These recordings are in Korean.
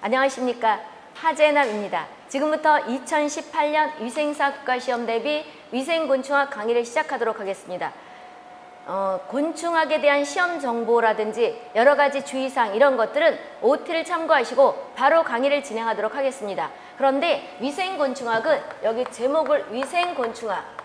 안녕하십니까. 하재남입니다. 지금부터 2018년 위생사 국가시험 대비 위생곤충학 강의를 시작하도록 하겠습니다. 곤충학에 대한 시험 정보라든지 여러 가지 주의사항 이런 것들은 OT를 참고하시고 바로 강의를 진행하도록 하겠습니다. 그런데 위생곤충학은 여기 제목을 위생곤충학,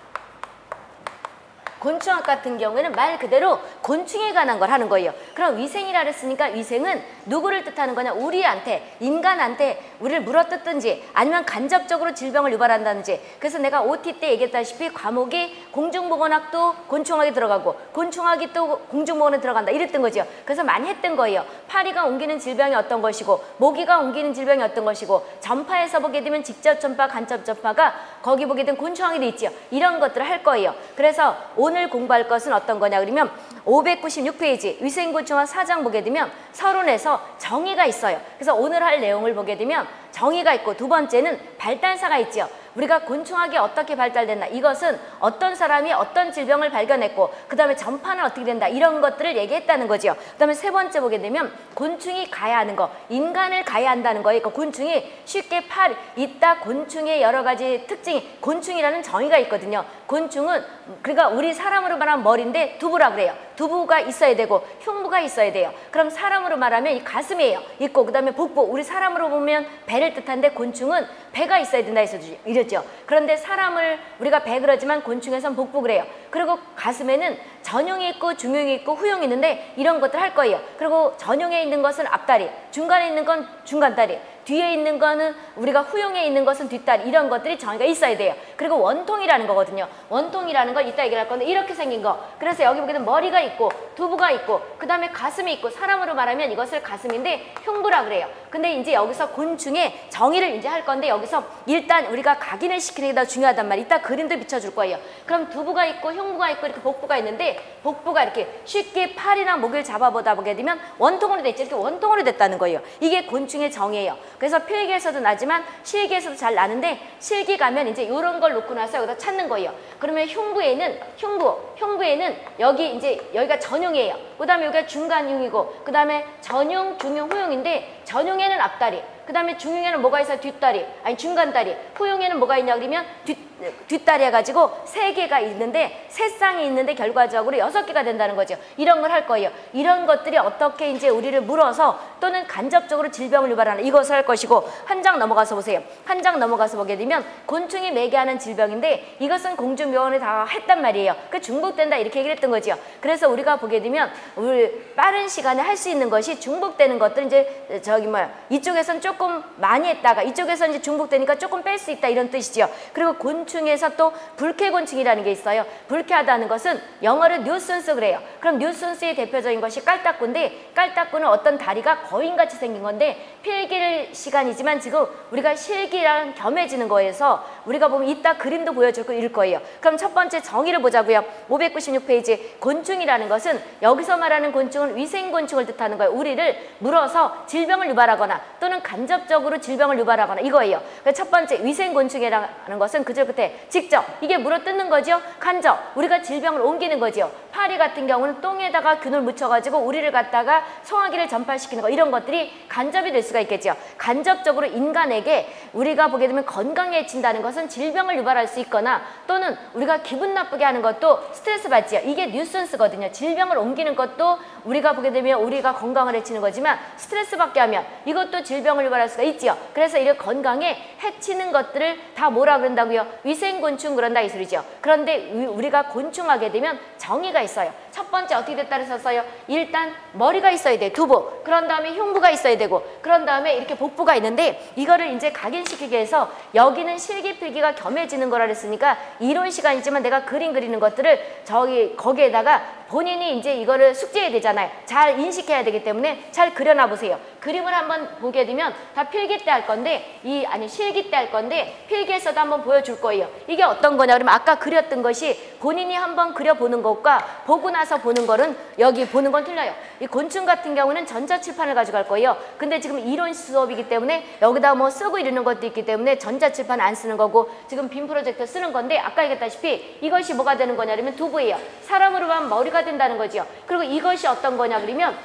곤충학 같은 경우에는 말 그대로 곤충에 관한 걸 하는 거예요. 그럼 위생이라 그랬으니까 위생은 누구를 뜻하는 거냐? 우리한테, 인간한테 우리를 물어뜯든지 아니면 간접적으로 질병을 유발한다든지. 그래서 내가 OT 때 얘기했다시피 과목이 공중보건학도 곤충학에 들어가고 곤충학이 또 공중보건에 들어간다 이랬던 거죠. 그래서 많이 했던 거예요. 파리가 옮기는 질병이 어떤 것이고 모기가 옮기는 질병이 어떤 것이고 전파에서 보게 되면 직접 전파, 간접 전파가 거기 보게 되면 곤충학이 돼 있죠. 이런 것들을 할 거예요. 그래서 오늘 공부할 것은 어떤 거냐 그러면 596페이지 위생곤충학 4장 보게 되면 서론에서 정의가 있어요. 그래서 오늘 할 내용을 보게 되면 정의가 있고 두 번째는 발달사가 있죠. 우리가 곤충학이 어떻게 발달됐나, 이것은 어떤 사람이 어떤 질병을 발견했고 그 다음에 전파는 어떻게 된다, 이런 것들을 얘기했다는 거죠. 그 다음에 세 번째 보게 되면 곤충이 가해하는 거, 인간을 가해한다는 거예요. 그러니까 곤충이 쉽게 있다. 곤충의 여러 가지 특징이, 곤충이라는 정의가 있거든요. 곤충은 그러니까 우리 사람으로 말하면 머리인데 두부라 그래요. 두부가 있어야 되고 흉부가 있어야 돼요. 그럼 사람으로 말하면 이 가슴이에요. 있고 그 다음에 복부, 우리 사람으로 보면 배를 뜻하는데 곤충은 배가 있어야 된다 해서 이랬죠. 그런데 사람을 우리가 배 그러지만 곤충에선 복부 그래요. 그리고 가슴에는 전용이 있고 중용이 있고 후용이 있는데 이런 것들 할 거예요. 그리고 전용에 있는 것은 앞다리, 중간에 있는 건 중간다리, 뒤에 있는 거는 우리가 후용에 있는 것은 뒷다리, 이런 것들이 정의가 있어야 돼요. 그리고 원통이라는 거거든요. 원통이라는 걸 이따 얘기할 건데 이렇게 생긴 거. 그래서 여기 보게 되면 머리가 있고 두부가 있고 그 다음에 가슴이 있고, 사람으로 말하면 이것을 가슴인데 흉부라 그래요. 근데 이제 여기서 곤충의 정의를 이제 할 건데 여기서 일단 우리가 각인을 시키는 게 더 중요하단 말이에요. 이따 그림도 비춰줄 거예요. 그럼 두부가 있고 흉부가 있고 이렇게 복부가 있는데 복부가 이렇게 쉽게 팔이나 목을 잡아보다 보게 되면 원통으로 됐죠. 이렇게 원통으로 됐다는 거예요. 이게 곤충의 정의예요. 그래서 필기에서도 나지만 실기에서도 잘 나는데 실기 가면 이제 이런 걸 놓고 나서 여기다 찾는 거예요. 그러면 흉부에는 여기 이제 여기가 전용이에요. 그 다음에 여기가 중간흉이고 그 다음에 전용, 중용, 후용인데 전용에는 앞다리, 그 다음에 중용에는 뭐가 있어요? 뒷다리, 아니 중간다리, 후용에는 뭐가 있냐 그러면 뒷다리 해가지고 3개가 있는데 세 쌍이 있는데 결과적으로 6개가 된다는 거죠. 이런 걸 할 거예요. 이런 것들이 어떻게 이제 우리를 물어서 또는 간접적으로 질병을 유발하는 이것을 할 것이고, 한 장 넘어가서 보세요. 한 장 넘어가서 보게 되면 곤충이 매개하는 질병인데 이것은 공중병원에 다 했단 말이에요. 그 중복된다 이렇게 얘기를 했던 거죠. 그래서 우리가 보게 되면 우리 빠른 시간에 할 수 있는 것이 중복되는 것들, 이제 이쪽에선 조금 많이 했다가 이쪽에서 이제 중복되니까 조금 뺄 수 있다 이런 뜻이죠. 그리고 곤충에서 또 불쾌곤충이라는 게 있어요. 불쾌하다는 것은 영어로 뉴슨스 그래요. 그럼 뉴슨스의 대표적인 것이 깔딱구인데, 깔딱구는 어떤 다리가 거인같이 생긴 건데 필기 시간이지만 지금 우리가 실기랑 겸해지는 거에서 우리가 보면 이따 그림도 보여줄 거예요. 그럼 첫 번째 정의를 보자고요. 596페이지 곤충이라는 것은 여기서 말하는 곤충은 위생곤충을 뜻하는 거예요. 우리를 물어서 질병을 유발하거나 또는 간접적으로 질병을 유발하거나 이거예요. 첫 번째 위생곤충이라는 것은 그저 끝에 직접 이게 물어뜯는 거죠. 간접 우리가 질병을 옮기는 거죠. 파리 같은 경우는 똥에다가 균을 묻혀가지고 우리를 갖다가 소화기를 전파시키는 거, 이런 것들이 간접이 될 수가 있겠죠. 간접적으로 인간에게 우리가 보게 되면 건강에 해친다는 것은 질병을 유발할 수 있거나 또는 우리가 기분 나쁘게 하는 것도 스트레스 받지요. 이게 뉴슨스거든요. 질병을 옮기는 것도 우리가 보게 되면 우리가 건강을 해치는 거지만 스트레스 받게 하면 이것도 질병을 유발할 수가 있지요. 그래서 이런 건강에 해치는 것들을 다 뭐라 그런다고요? 위생곤충 그런다 이 소리죠. 그런데 우리가 곤충하게 되면 정의가 있어요. 첫 번째 어떻게 됐다 그랬었어요? 일단 머리가 있어야 돼, 두부. 그런 다음에 흉부가 있어야 되고 그런 다음에 이렇게 복부가 있는데 이거를 이제 각인시키기 위해서 여기는 실기 필기가 겸해지는 거라 그랬으니까 이론 시간이지만 내가 그림 그리는 것들을 거기에다가 본인이 이제 이거를 숙제해야 되잖아요. 잘 인식해야 되기 때문에 잘 그려놔 보세요. 그림을 한번 보게 되면 다 필기 때 할 건데 실기 때 할 건데 필기에서도 한번 보여줄 거예요. 이게 어떤 거냐 그러면 아까 그렸던 것이 본인이 한번 그려보는 것과 보고 나서 보는 거는 여기 보는 건 틀려요. 이 곤충 같은 경우는 전자칠판을 가져갈 거예요. 근데 지금 이론 수업이기 때문에 여기다 뭐 쓰고 이러는 것도 있기 때문에 전자칠판 안 쓰는 거고 지금 빔 프로젝터 쓰는 건데 아까 얘기했다시피 이것이 뭐가 되는 거냐 그러면 두부예요. 사람으로 하면 머리가 된다는 거죠. 그리고 이것이 어떤 거냐 그러면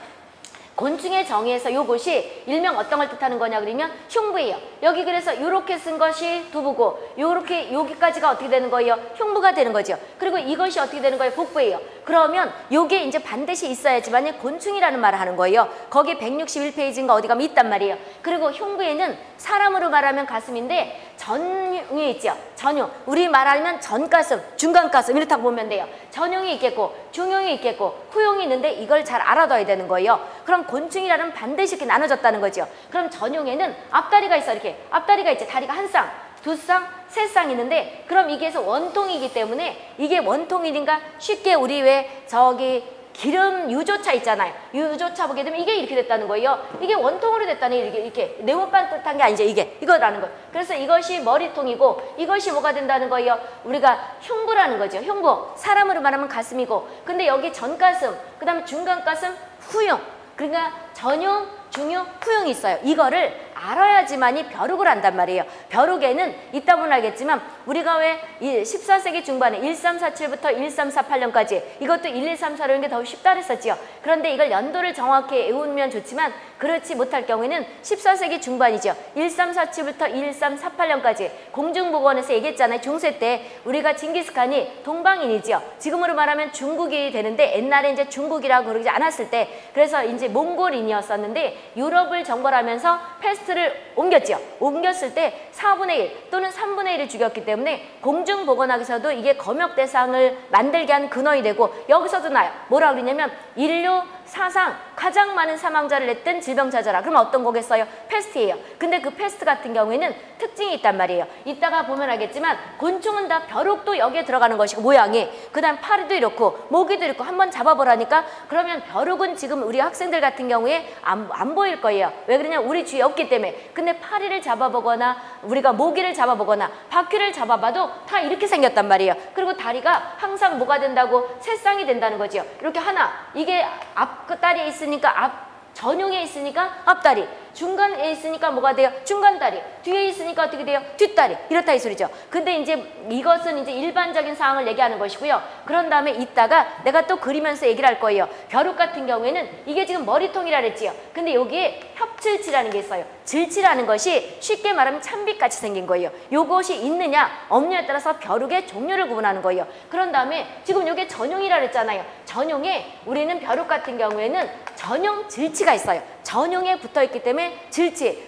곤충의 정의에서 요것이 일명 어떤 걸 뜻하는 거냐 그러면 흉부예요. 여기 그래서 요렇게 쓴 것이 두부고 요렇게 여기까지가 어떻게 되는 거예요? 흉부가 되는 거죠. 그리고 이것이 어떻게 되는 거예요? 복부예요. 그러면 요게 이제 반드시 있어야지만 곤충이라는 말을 하는 거예요. 거기 161페이지인가 어디 가면 있단 말이에요. 그리고 흉부에는 사람으로 말하면 가슴인데 전흉이 있죠. 전흉. 우리 말하면 전가슴, 중간가슴 이렇다고 보면 돼요. 전흉이 있겠고 중흉이 있겠고 후흉이 있는데 이걸 잘 알아둬야 되는 거예요. 그럼 곤충이라는 반드시 이렇게 나눠졌다는 거죠. 그럼 전흉에는 앞다리가 있어. 이렇게 앞다리가 있죠. 다리가 한 쌍, 두 쌍, 세 쌍 있는데 그럼 이게 원통이기 때문에 이게 원통이니까 쉽게 우리 왜 저기 기름 유조차 있잖아요. 유조차 보게 되면 이게 이렇게 됐다는 거예요. 이게 원통으로 됐다니 이렇게 네모반 뜻한 게 아니죠. 이거라는 거예요. 그래서 이것이 머리통이고 이것이 뭐가 된다는 거예요. 우리가 흉부라는 거죠. 흉부. 사람으로 말하면 가슴이고 근데 여기 전가슴, 그 다음에 중간가슴, 후흉. 그러니까 전흉, 중흉, 후흉이 있어요. 이거를 알아야지만이 벼룩을 안단 말이에요. 벼룩에는 이따 보면 알겠지만 우리가 왜 14세기 중반에 1347부터 1348년까지 이것도 1134라는 게 더 쉽다 그랬었지요. 그런데 이걸 연도를 정확히 외우면 좋지만 그렇지 못할 경우에는 14세기 중반이죠. 1347부터 1348년까지 공중보건에서 얘기했잖아요. 중세 때 우리가 징기스칸이 동방인이지요. 지금으로 말하면 중국이 되는데 옛날에 이제 중국이라고 그러지 않았을 때 그래서 이제 몽골인이었었는데 유럽을 정벌하면서 패스트를 옮겼죠. 옮겼을 때 4분의 1 또는 3분의 1을 죽였기 때문에 공중보건학에서도 이게 검역 대상을 만들게 한 근원이 되고 여기서도 나요. 뭐라 그러냐면 인류 사상 가장 많은 사망자를 냈던 질병자자라. 그러면 어떤 거겠어요? 패스트예요. 근데 그 패스트 같은 경우에는 특징이 있단 말이에요. 이따가 보면 알겠지만 곤충은 다 벼룩도 여기에 들어가는 것이고 모양이 그 다음 파리도 이렇고 모기도 이렇고 한번 잡아보라니까 그러면 벼룩은 지금 우리 학생들 같은 경우에 안 보일 거예요. 왜 그러냐? 우리 주위에 없기 때문에. 근데 파리를 잡아보거나 우리가 모기를 잡아보거나 바퀴를 잡아봐도 다 이렇게 생겼단 말이에요. 그리고 다리가 항상 뭐가 된다고? 새쌍이 된다는 거죠. 이렇게 하나 이게 앞다리에 있으니까 앞 전용에 있으니까 앞다리, 중간에 있으니까 뭐가 돼요? 중간다리, 뒤에 있으니까 어떻게 돼요? 뒷다리. 이렇다 이 소리죠. 근데 이제 이것은 이제 일반적인 상황을 얘기하는 것이고요. 그런 다음에 이따가 내가 또 그리면서 얘기를 할 거예요. 벼룩 같은 경우에는 이게 지금 머리통이라 그랬지요. 근데 여기에 협질치라는 게 있어요. 질치라는 것이 쉽게 말하면 찬빛같이 생긴 거예요. 요것이 있느냐 없느냐에 따라서 벼룩의 종류를 구분하는 거예요. 그런 다음에 지금 요게 전용이라 그랬잖아요. 전용에 우리는 벼룩 같은 경우에는 전용 질치가 있어요. 전용에 붙어있기 때문에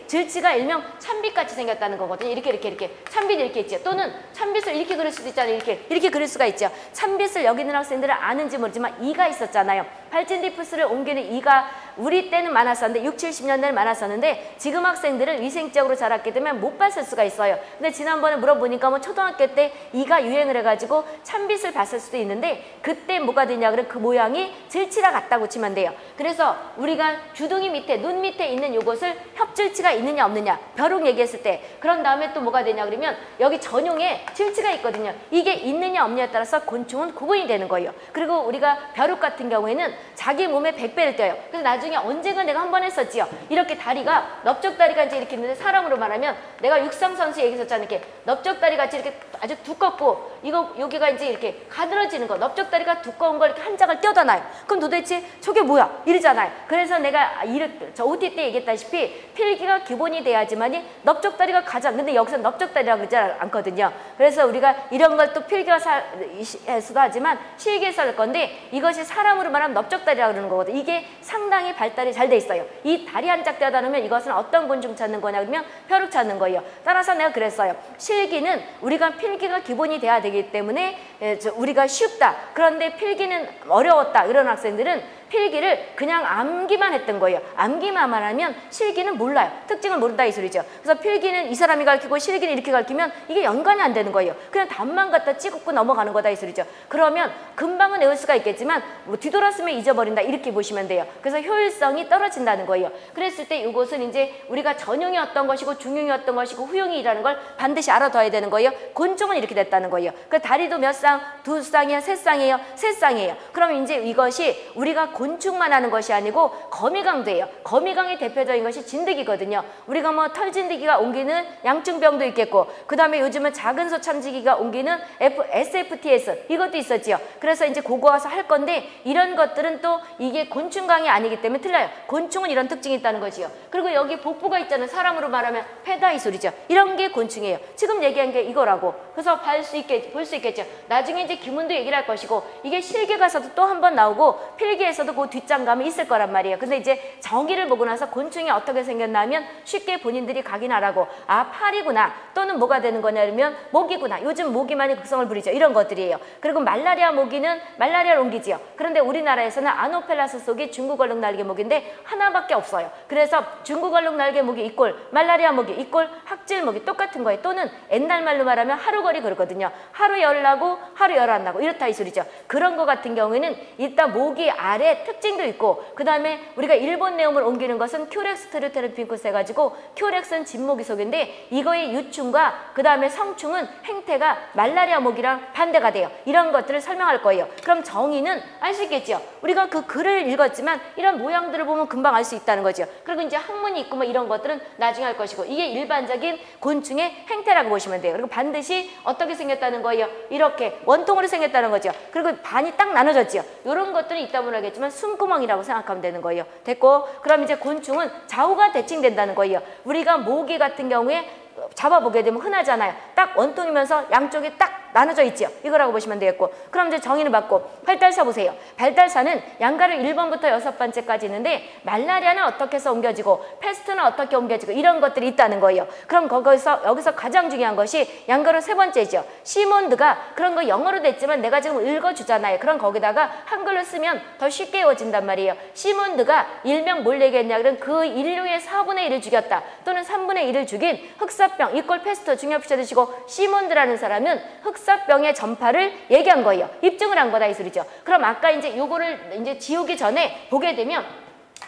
질치가 일명 찬빛같이 생겼다는 거거든요. 이렇게 찬빛 이렇게 있죠. 또는 찬빛을 이렇게 그릴 수도 있잖아요. 이렇게 그릴 수가 있죠. 찬빛을 여기 있는 학생들은 아는지 모르지만 이가 있었잖아요. 발진디푸스를 옮기는 이가 우리 때는 많았었는데 60, 70년대는 많았었는데 지금 학생들은 위생적으로 자랐기 때문에 못 봤을 수가 있어요. 근데 지난번에 물어보니까 뭐 초등학교 때 이가 유행을 해가지고 찬빛을 봤을 수도 있는데 그때 뭐가 되냐 그러면 그 모양이 질치라 같다고 치면 돼요. 그래서 우리가 주둥이 밑에 눈 밑에 있는 요것을 협질치가 있느냐 없느냐 벼룩 얘기했을 때 그런 다음에 또 뭐가 되냐 그러면 여기 전용에 질치가 있거든요. 이게 있느냐 없느냐에 따라서 곤충은 구분이 되는 거예요. 그리고 우리가 벼룩 같은 경우에는 자기 몸에 100배를 떼요. 그래서 나중에 언젠가 내가 한 번 했었지요. 이렇게 다리가 넓적다리가 이제 이렇게 있는데 사람으로 말하면 내가 육상 선수 얘기했었잖아요. 이렇게 넓적다리 같이 이렇게 아주 두껍고 이거 여기가 이제 이렇게 가늘어지는 거 넓적다리가 두꺼운 걸 이렇게 한 장을 떼어놔요. 그럼 도대체 저게 뭐야? 이러잖아요. 그래서 내가 저 OT 때 얘기했다시피 필기가 기본이 돼야지만이 넓적다리가 가장 근데 여기서 넓적다리라고 그러지 않거든요. 그래서 우리가 이런 걸 또 필기에서도 하지만 실기에서 할 건데 이것이 사람으로 말하면 넓적다리라고 그러는 거거든요. 이게 상당히 발달이 잘 돼 있어요. 이 다리 한 짝 떼어다 놓으면 이것은 어떤 곤충 찾는 거냐 그러면 벼룩 찾는 거예요. 따라서 내가 그랬어요. 실기는 우리가 필기가 기본이 돼야 되기 때문에 우리가 쉽다. 그런데 필기는 어려웠다. 이런 학생들은 필기를 그냥 암기만 했던 거예요. 암기만 하면 실기는 몰라요. 특징을 모른다 이 소리죠. 그래서 필기는 이 사람이 가르치고 실기는 이렇게 가르치면 이게 연관이 안 되는 거예요. 그냥 답만 갖다 찍고 넘어가는 거다 이 소리죠. 그러면 금방은 외울 수가 있겠지만 뭐 뒤돌았으면 잊어버린다 이렇게 보시면 돼요. 그래서 효율성이 떨어진다는 거예요. 그랬을 때 이것은 이제 우리가 전용이 어떤 것이고 중용이 어떤 것이고 후용이라는 걸 반드시 알아둬야 되는 거예요. 곤충은 이렇게 됐다는 거예요. 그 다리도 몇 쌍? 두 쌍이에요? 세 쌍이에요? 세 쌍이에요. 그럼 이제 이것이 우리가 곤충만 하는 것이 아니고 거미강도예요. 거미강의 대표적인 것이 진드기거든요. 우리가 뭐 털진드기가 옮기는 양충병도 있겠고, 그 다음에 요즘은 작은 소 참지기가 옮기는 SFTS 이것도 있었지요. 그래서 이제 그거 와서 할 건데, 이런 것들은 또 이게 곤충강이 아니기 때문에 틀려요. 곤충은 이런 특징이 있다는 거지요. 그리고 여기 복부가 있잖아요. 사람으로 말하면 페다이솔이죠. 이런 게 곤충이에요. 지금 얘기한 게 이거라고. 그래서 볼 수 있겠죠. 나중에 이제 기문도 얘기를 할 것이고, 이게 실기 가서도 또 한 번 나오고 필기에서도 그 뒷장감이 있을 거란 말이에요. 근데 이제 정의를 보고 나서 곤충이 어떻게 생겼나 하면 쉽게 본인들이 각인하라고, 아 팔이구나, 또는 뭐가 되는 거냐 그러면 모기구나. 요즘 모기만이 극성을 부리죠. 이런 것들이에요. 그리고 말라리아 모기는 말라리아를 옮기지요. 그런데 우리나라에서는 아노펠라스 속이 중국 얼룩 날개 모기인데 하나밖에 없어요. 그래서 중국 얼룩 날개 모기 이꼴 말라리아 모기 이꼴 학질 모기 똑같은 거예요. 또는 옛날 말로 말하면 하루거리 그러거든요. 하루 열 나고 하루 열 안 나고 이렇다 이 소리죠. 그런 거 같은 경우에는 일단 모기 알의 특징도 있고, 그 다음에 우리가 일본 내음을 옮기는 것은 큐렉스 트리테르핀쿠스 해가지고, 큐렉스는 진모기 속인데 이거의 유충과 그 다음에 성충은 행태가 말라리아 모기랑 반대가 돼요. 이런 것들을 설명할 거예요. 그럼 정의는 알 수 있겠죠. 우리가 그 글을 읽었지만 이런 모양들을 보면 금방 알 수 있다는 거죠. 그리고 이제 학문이 있고 뭐 이런 것들은 나중에 할 것이고, 이게 일반적인 곤충의 행태라고 보시면 돼요. 그리고 반드시 어떻게 생겼다는 거예요? 이렇게 원통으로 생겼다는 거죠. 그리고 반이 딱 나눠졌죠. 이런 것들이 있다 보면 알겠지만 숨구멍이라고 생각하면 되는 거예요. 됐고, 그럼 이제 곤충은 좌우가 대칭된다는 거예요. 우리가 모기 같은 경우에 잡아보게 되면 흔하잖아요. 딱 원통이면서 양쪽이 딱 나눠져 있죠. 이거라고 보시면 되겠고, 그럼 이제 정의를 받고 발달사 보세요. 발달사는 양가를 1번부터 6번째까지 있는데, 말라리아는 어떻게 해서 옮겨지고 패스트는 어떻게 옮겨지고 이런 것들이 있다는 거예요. 그럼 여기서 가장 중요한 것이 양가로 3번째죠. 시몬드가 그런 거 영어로 됐지만 내가 지금 읽어주잖아요. 그럼 거기다가 한글로 쓰면 더 쉽게 외워진단 말이에요. 시몬드가 일명 뭘 얘기했냐 그러면 그 인류의 4분의 1을 죽였다, 또는 3분의 1을 죽인 흑사병 이꼴 패스트 중요피셔 드시고, 시몬드라는 사람은 흑사병의 전파를 얘기한 거예요. 입증을 한 거다 이 소리죠. 그럼 아까 이제 요거를 이제 지우기 전에 보게 되면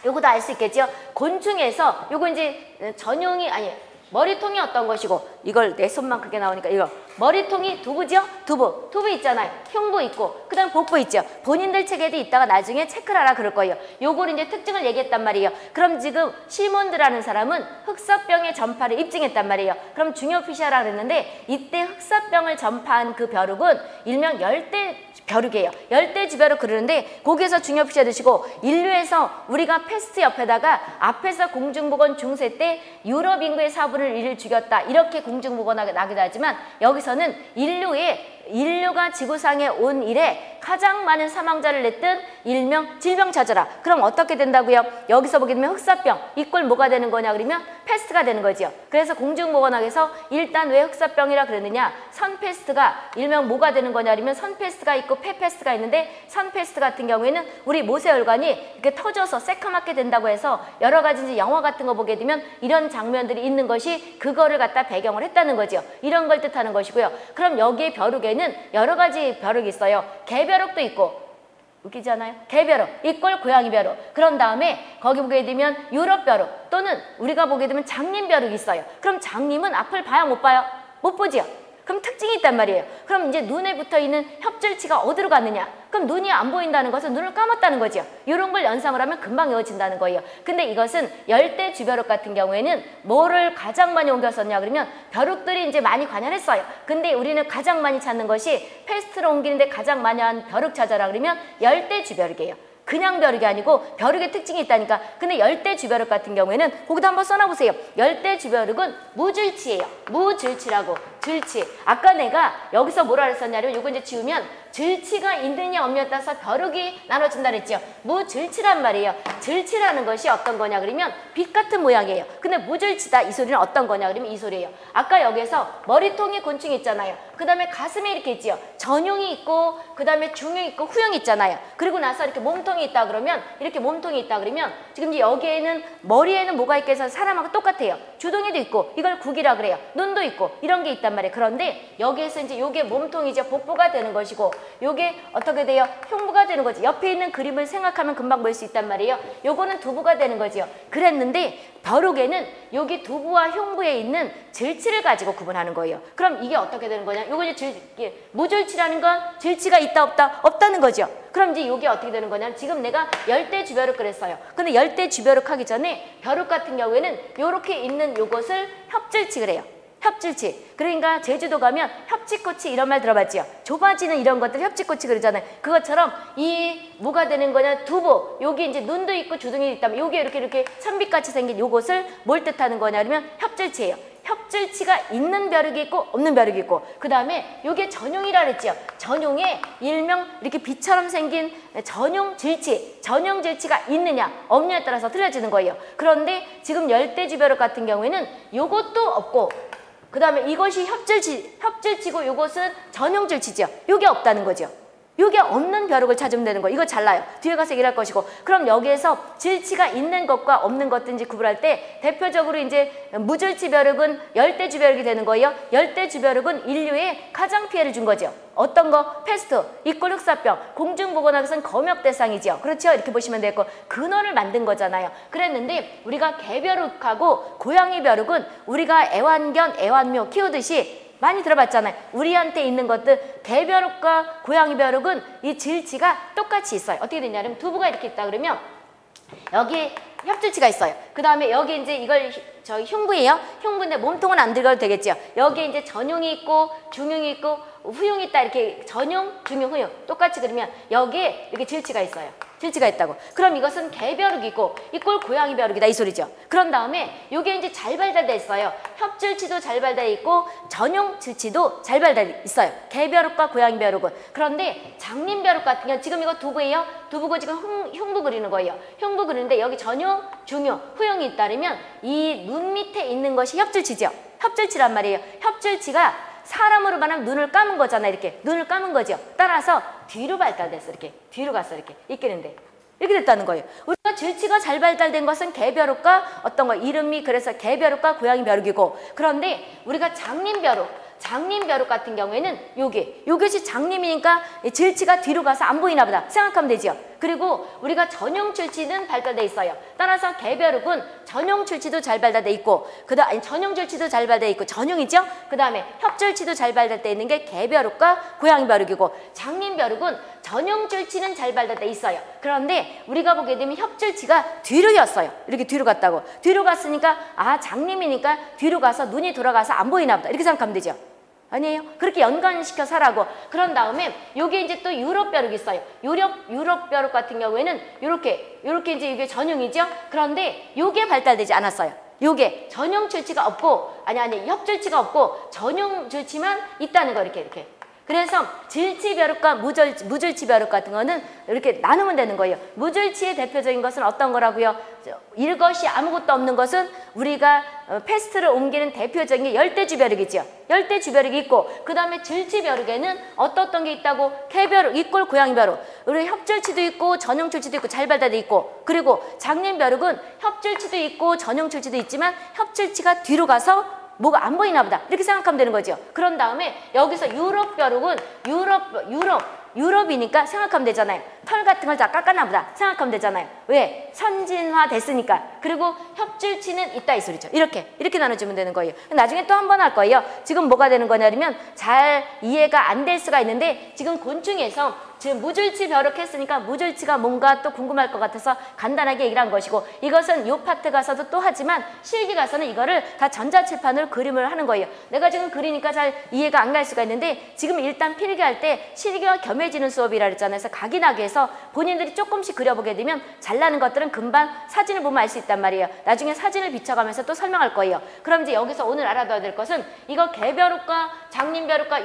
요거도 알 수 있겠죠. 곤충에서 요거 이제 전용이 아니 머리통이 어떤 것이고, 이걸 내 손만 크게 나오니까 이거 머리통이 두부죠? 두부 있잖아요. 흉부 있고 그 다음 복부 있죠. 본인들 책에도 있다가 나중에 체크를 하라 그럴 거예요. 요걸 이제 특징을 얘기했단 말이에요. 그럼 지금 시몬드라는 사람은 흑사병의 전파를 입증했단 말이에요. 그럼 중요피시하라 그랬는데, 이때 흑사병을 전파한 그 벼룩은 일명 열대 벼룩이에요. 열대지벼룩 그러는데, 거기에서 중요피시해 두시고, 인류에서 우리가 패스트 옆에다가 앞에서 공중보건 중세 때 유럽 인구의 4분의 1을 죽였다 이렇게 공중보건하게 나기도 하지만, 여기서는 인류가 지구상에 온 이래 가장 많은 사망자를 냈던 일명 질병차저라. 그럼 어떻게 된다고요? 여기서 보게 되면 흑사병 이꼴 뭐가 되는 거냐 그러면 패스트가 되는 거죠. 그래서 공중보건학에서 일단 왜 흑사병이라 그러느냐, 선패스트가 일명 뭐가 되는 거냐 그러면 선패스트가 있고 폐패스트가 있는데, 선패스트 같은 경우에는 우리 모세혈관이 이렇게 터져서 새카맣게 된다고 해서 여러 가지 이제 영화 같은 거 보게 되면 이런 장면들이 있는 것이 그거를 갖다 배경을 했다는 거죠. 이런 걸 뜻하는 것이고요. 그럼 여기에 벼룩에는 여러 가지 벼룩이 있어요. 개벼룩도 있고, 웃기지 않아요? 개벼룩 이꼴 고양이 벼룩. 그런 다음에 거기 보게 되면 유럽 벼룩, 또는 우리가 보게 되면 장님 벼룩이 있어요. 그럼 장님은 앞을 봐요 못 봐요? 못 보지요. 그럼 특징이 있단 말이에요. 그럼 이제 눈에 붙어있는 협절치가 어디로 갔느냐? 그럼 눈이 안 보인다는 것은 눈을 감았다는 거죠. 이런 걸 연상을 하면 금방 외워진다는 거예요. 근데 이것은 열대 주벼룩 같은 경우에는 뭐를 가장 많이 옮겼었냐 그러면 벼룩들이 이제 많이 관여했어요. 근데 우리는 가장 많이 찾는 것이 패스트로 옮기는데 가장 많이 한 벼룩 찾아라 그러면 열대 주벼룩이에요. 그냥 벼룩이 아니고 벼룩의 특징이 있다니까. 근데 열대 주벼룩 같은 경우에는 거기다 한번 써놔보세요. 열대 주벼룩은 무줄치예요. 무줄치라고. 줄치. 아까 내가 여기서 뭐라 그랬었냐면 요거 이제 지우면 줄치가 있느냐 없느냐에 따라서 벼룩이 나눠진다 그랬죠. 무줄치란 말이에요. 줄치라는 것이 어떤 거냐 그러면 빛 같은 모양이에요. 근데 무줄치다 이 소리는 어떤 거냐 그러면 이 소리예요. 아까 여기서 머리통에 곤충이 있잖아요. 그 다음에 가슴에 이렇게 있지요. 전용이 있고 그 다음에 중용이 있고 후용이 있잖아요. 그리고 나서 이렇게 몸통이 있다 그러면 이렇게 몸통이 있다 그러면 지금 이제 여기에는 머리에는 뭐가 있게 해서 사람하고 똑같아요. 주둥이도 있고 이걸 국이라 그래요. 눈도 있고 이런 게 있단 있단 말이에요. 그런데 여기에서 이제 요게 몸통이죠. 복부가 되는 것이고 요게 어떻게 돼요? 흉부가 되는 거지. 옆에 있는 그림을 생각하면 금방 볼 수 있단 말이에요. 요거는 두부가 되는 거지요. 그랬는데 벼룩에는 여기 두부와 흉부에 있는 질치를 가지고 구분하는 거예요. 그럼 이게 어떻게 되는 거냐? 요거 이제 무질치라는 건 질치가 있다 없다? 없다는 거죠. 그럼 이제 이게 어떻게 되는 거냐? 지금 내가 열대주벼룩 그랬어요. 근데 열대주벼룩 하기 전에 벼룩 같은 경우에는 요렇게 있는 요것을 협질치 그래요. 협질치. 그러니까 제주도 가면 협지꼬치 이런 말 들어봤지요? 좁아지는 이런 것들 협지꼬치 그러잖아요. 그것처럼 이 뭐가 되는 거냐? 두부. 여기 이제 눈도 있고 주둥이 있다면 요게 이렇게 천빛같이 생긴 요것을 뭘 뜻하는 거냐? 그러면 협질치예요. 협질치가 있는 벼룩이 있고 없는 벼룩이 있고 그 다음에 요게 전용이라 그랬지요. 전용에 일명 이렇게 비처럼 생긴 전용 질치, 전용 질치가 있느냐 없느냐에 따라서 틀려지는 거예요. 그런데 지금 열대주벼룩 같은 경우에는 요것도 없고 그 다음에 이것이 협질치고 이것은 전용질치죠. 이게 없다는 거죠. 이게 없는 벼룩을 찾으면 되는 거예요. 이거 잘라요. 뒤에 가서 얘기할 것이고. 그럼 여기에서 질치가 있는 것과 없는 것든지 구분할 때 대표적으로 이제 무질치 벼룩은 열대주벼룩이 되는 거예요. 열대주벼룩은 인류에 가장 피해를 준 거죠. 어떤 거? 패스트, 이꼴 흑사병, 공중보건학에서는 검역 대상이죠. 그렇죠? 이렇게 보시면 되고 근원을 만든 거잖아요. 그랬는데 우리가 개벼룩하고 고양이 벼룩은 우리가 애완견, 애완묘 키우듯이 많이 들어봤잖아요. 우리한테 있는 것들 개벼룩과 고양이 벼룩은 이 질치가 똑같이 있어요. 어떻게 되냐면 두부가 이렇게 있다 그러면 여기 협질치가 있어요. 그 다음에 여기 이제 이걸 저희 흉부예요. 흉부인데 몸통은 안 들어가도 되겠죠. 여기 이제 전용이 있고 중용이 있고 후용이 있다. 이렇게 전용, 중용, 후용 똑같이 그러면 여기에 이렇게 질치가 있어요. 질치가 있다고. 그럼 이것은 개벼룩이고 이꼴 고양이 벼룩이다 이 소리죠. 그런 다음에 요게 이제 잘 발달돼 있어요. 협질치도 잘 발달돼 있고 전용 질치도 잘 발달돼 있어요. 개벼룩과 고양이 벼룩은. 그런데 장님벼룩 같은 경우 지금 이거 두부예요. 두부고 지금 흉부 그리는 거예요. 흉부 그리는데 여기 전용, 중용, 후용이 있다면 이 눈 밑에 있는 것이 협질치죠. 협질치란 말이에요. 협질치가 사람으로 말하면 눈을 감은 거잖아요. 이렇게 눈을 감은 거죠. 따라서 뒤로 발달됐어. 이렇게 뒤로 갔어. 이렇게 있겠는데 이렇게 됐다는 거예요. 우리가 질치가 잘 발달된 것은 개벼룩과 어떤 거 이름이 그래서 개벼룩과 고양이 벼룩이고 그런데 우리가 장님벼룩 같은 경우에는 요것이 장님이니까 질치가 뒤로 가서 안 보이나 보다 생각하면 되죠. 그리고 우리가 전용 질치는 발달돼 있어요. 따라서 개벼룩은 전용 질치도 잘 발달돼 있고 그다음 전용 질치도 잘 발달돼 있고 전용이죠. 그다음에 협질치도 잘 발달돼 있는 게 개벼룩과 고양이 벼룩이고 장님벼룩은 전용 질치는 잘 발달돼 있어요. 그런데 우리가 보게 되면 협질치가 뒤로였어요. 이렇게 뒤로 갔다고. 뒤로 갔으니까 아 장님이니까 뒤로 가서 눈이 돌아가서 안 보이나 보다 이렇게 생각하면 되죠. 아니에요. 그렇게 연관시켜 사라고. 그런 다음에 요게 이제 또 유럽벼룩이 있어요. 유럽벼룩 같은 경우에는 요렇게 이제 이게 전용이죠. 그런데 요게 발달되지 않았어요. 요게 전용 질치가 없고 아니 협질치가 없고 전용 질치만 있다는 거 이렇게. 그래서 질치벼룩과 무질치벼룩 같은 거는 이렇게 나누면 되는 거예요. 무질치의 대표적인 것은 어떤 거라고요? 이것이 아무것도 없는 것은 우리가 패스트를 옮기는 대표적인 게 열대주벼룩이죠. 열대주벼룩이 있고 그 다음에 질치벼룩에는 어떤 게 있다고? 개벼룩, 이꼴 고양이벼룩. 우리 협질치도 있고 전용질치도 있고 잘 발달돼 있고 그리고 장님벼룩은 협질치도 있고 전용질치도 있지만 협질치가 뒤로 가서 뭐가 안 보이나 보다 이렇게 생각하면 되는 거죠. 그런 다음에 여기서 유럽벼룩은 유럽이니까 생각하면 되잖아요. 털 같은 걸 다 깎았나 보다 생각하면 되잖아요. 왜? 선진화 됐으니까. 그리고 협질치는 있다 이 소리죠. 이렇게 나눠주면 되는 거예요. 나중에 또 한 번 할 거예요. 지금 뭐가 되는 거냐면 잘 이해가 안 될 수가 있는데 지금 곤충에서 지금 무질치 벼룩 했으니까 무질치가 뭔가 또 궁금할 것 같아서 간단하게 얘기를 한 것이고 이것은 요 파트 가서도 또 하지만 실기 가서는 이거를 다 전자칠판으로 그림을 하는 거예요. 내가 지금 그리니까 잘 이해가 안 갈 수가 있는데 지금 일단 필기할 때 실기와 겸해지는 수업이라 그랬잖아요. 그래서 각인하기 위해서 본인들이 조금씩 그려보게 되면 잘나는 것들은 금방 사진을 보면 알 수 있단 말이에요. 나중에 사진을 비춰가면서 또 설명할 거예요. 그럼 이제 여기서 오늘 알아둬야 될 것은 이거 개벼룩과 장님벼룩과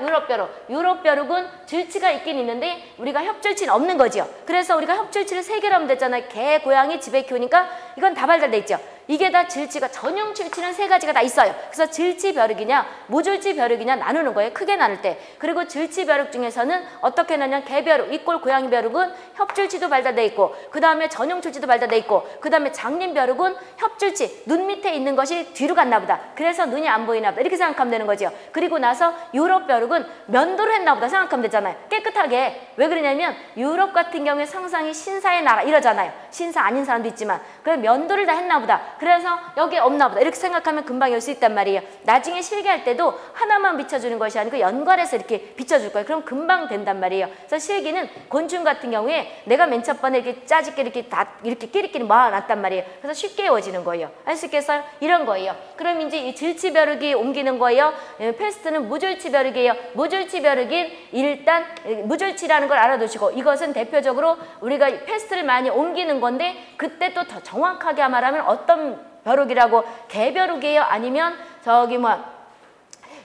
유럽벼룩은 질치가 있긴 있는데 우리가 협질치는 없는 거죠. 그래서 우리가 협질치를 3개로 하면 됐잖아요. 개, 고양이 집에 키우니까 이건 다 발달돼 있죠. 이게 다 질치가 전용 질치는 세 가지가 다 있어요. 그래서 질치벼룩이냐 무질치벼룩이냐 나누는 거예요. 크게 나눌 때. 그리고 질치벼룩 중에서는 어떻게 나냐 개벼룩, 이꼴 고양이벼룩은 협질치도 발달돼 있고 그 다음에 전용 질치도 발달돼 있고 그 다음에 장님벼룩은 협질치, 눈 밑에 있는 것이 뒤로 갔나 보다. 그래서 눈이 안 보이나 보다. 이렇게 생각하면 되는 거죠. 그리고 나서 유럽벼룩은 면도를 했나 보다 생각하면 되잖아요. 깨끗하게. 왜 그러냐면 유럽 같은 경우에 상상이 신사의 나라 이러잖아요. 신사 아닌 사람도 있지만 그래서 면도를 다 했나 보다. 그래서 여기에 없나 보다. 이렇게 생각하면 금방 열 수 있단 말이에요. 나중에 실기할 때도 하나만 비춰주는 것이 아니고 연관해서 이렇게 비춰줄 거예요. 그럼 금방 된단 말이에요. 그래서 실기는 곤충 같은 경우에 내가 맨 첫 번에 이렇게 짜집게 이렇게 다 이렇게 끼리끼리 모아놨단 말이에요. 그래서 쉽게 외워지는 거예요. 알 수 있겠어요? 이런 거예요. 그럼 이제 이 질치벼룩이 옮기는 거예요. 패스트는 무질치벼룩이에요. 무질치벼룩인 일단 무질치라는 걸 알아두시고 이것은 대표적으로 우리가 패스트를 많이 옮기는 건데 그때 또 더 정확하게 말하면 어떤 벼룩이라고 개벼룩이에요? 아니면 저기 뭐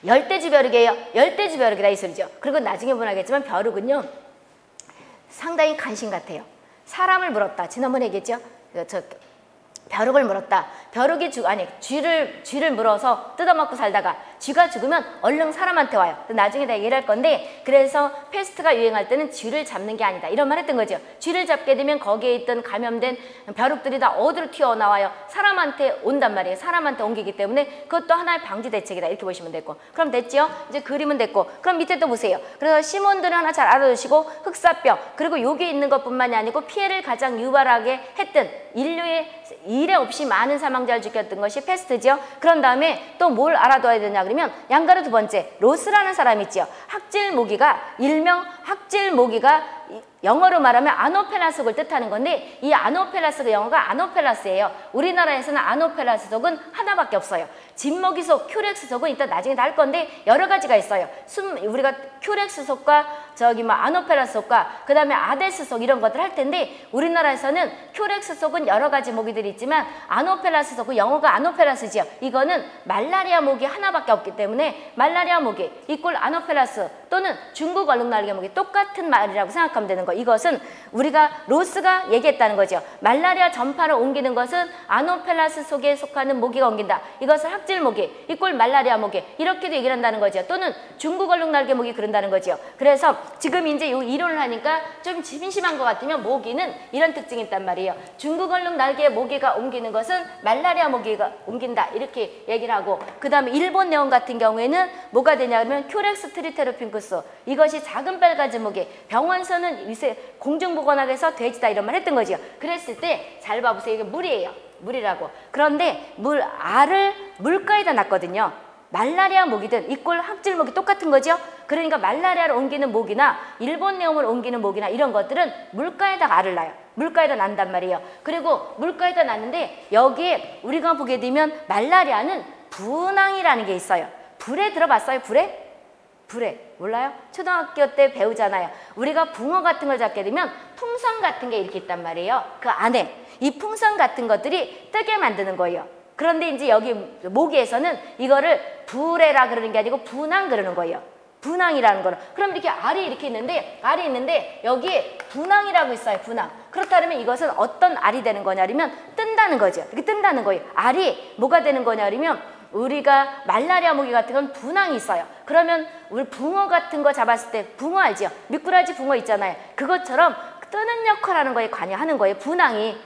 열대지벼룩이에요? 열대지벼룩이다 이 소리죠. 그리고 나중에 보면 알겠지만 벼룩은요 상당히 간신 같아요. 사람을 물었다. 지난번에 얘기했죠? 벼룩을 물었다. 벼룩이 쥐를 물어서 뜯어먹고 살다가 쥐가 죽으면 얼른 사람한테 와요. 나중에 다 얘기를 할 건데 그래서 패스트가 유행할 때는 쥐를 잡는 게 아니다. 이런 말 했던 거죠. 쥐를 잡게 되면 거기에 있던 감염된 벼룩들이 다 어디로 튀어나와요? 사람한테 온단 말이에요. 사람한테 옮기기 때문에 그것도 하나의 방지 대책이다. 이렇게 보시면 됐고. 그럼 됐죠? 이제 그림은 됐고. 그럼 밑에 또 보세요. 그래서 시몬들을 하나 잘 알아두시고 흑사병 그리고 여기 있는 것뿐만이 아니고 피해를 가장 유발하게 했던 인류의 이래 없이 많은 사망자를 죽였던 것이 패스트죠. 그런 다음에 또 뭘 알아둬야 되냐 그러면 양가로 두 번째 로스라는 사람이 있죠. 학질모기가 일명 학질모기가 영어로 말하면 아노펠라스속을 뜻하는 건데 이 아노펠라스가 영어가 아노펠라스예요. 우리나라에서는 아노펠라스 속은 하나밖에 없어요. 진먹이속, 큐렉스 속은 이따 나중에 다 할 건데 여러 가지가 있어요. 우리가 큐렉스 속과 아노펠라스 속과 그 다음에 아데스 속 이런 것들 할 텐데 우리나라에서는 큐렉스 속은 여러 가지 모기들이 있지만 아노펠라스 속은 영어가 아노펠라스지요. 이거는 말라리아 모기 하나밖에 없기 때문에 말라리아 모기 이꼴 아노펠라스 또는 중국 얼룩날개 모기 똑같은 말이라고 생각하면 되는 거예요. 이것은 우리가 로스가 얘기했다는 거죠. 말라리아 전파를 옮기는 것은 아노펠라스 속에 속하는 모기가 옮긴다. 이것을 학질모기, 이꼴 말라리아 모기 이렇게도 얘기를 한다는 거죠. 또는 중국 얼룩날개 모기 그런다는 거죠. 그래서 지금 이제 이 이론을 하니까 좀 심심한 것 같으면 모기는 이런 특징이 있단 말이에요. 중국 얼룩날개 모기가 옮기는 것은 말라리아 모기가 옮긴다. 이렇게 얘기를 하고 그 다음에 일본 내원 같은 경우에는 뭐가 되냐면 큐렉스 트리테로핑쿠스 이것이 작은 빨가지 모기 병원서는 공중보건학에서 돼지다 이런 말 했던 거죠. 그랬을 때 잘 봐보세요. 이게 물이에요. 물이라고. 그런데 알을 물가에다 놨거든요. 말라리아 모기든 이꼴 학질모기 똑같은 거죠. 그러니까 말라리아를 옮기는 모기나 일본 내용을 옮기는 모기나 이런 것들은 물가에다가 알을 낳아요. 물가에다 난단 말이에요. 그리고 물가에다 놨는데 여기에 우리가 보게 되면 말라리아는 분황이라는 게 있어요. 불에 들어봤어요? 불에? 몰라요? 초등학교 때 배우잖아요. 우리가 붕어 같은 걸 잡게 되면 풍선 같은 게 이렇게 있단 말이에요. 그 안에 이 풍선 같은 것들이 뜨게 만드는 거예요. 그런데 이제 여기 모기에서는 이거를 불에라 그러는 게 아니고 분황 그러는 거예요. 분황이라는 거는. 그럼 이렇게 알이 있는데 여기에 분황이라고 있어요. 분황. 그렇다면 이것은 어떤 알이 되는 거냐면 뜬다는 거죠. 이렇게 뜬다는 거예요. 알이 뭐가 되는 거냐면 우리가 말라리아 모기 같은 건 분황이 있어요. 그러면 우리 붕어 같은 거 잡았을 때 붕어 알죠? 미꾸라지 붕어 있잖아요. 그것처럼 뜨는 역할하는 거에 관여하는 거예요. 분황이.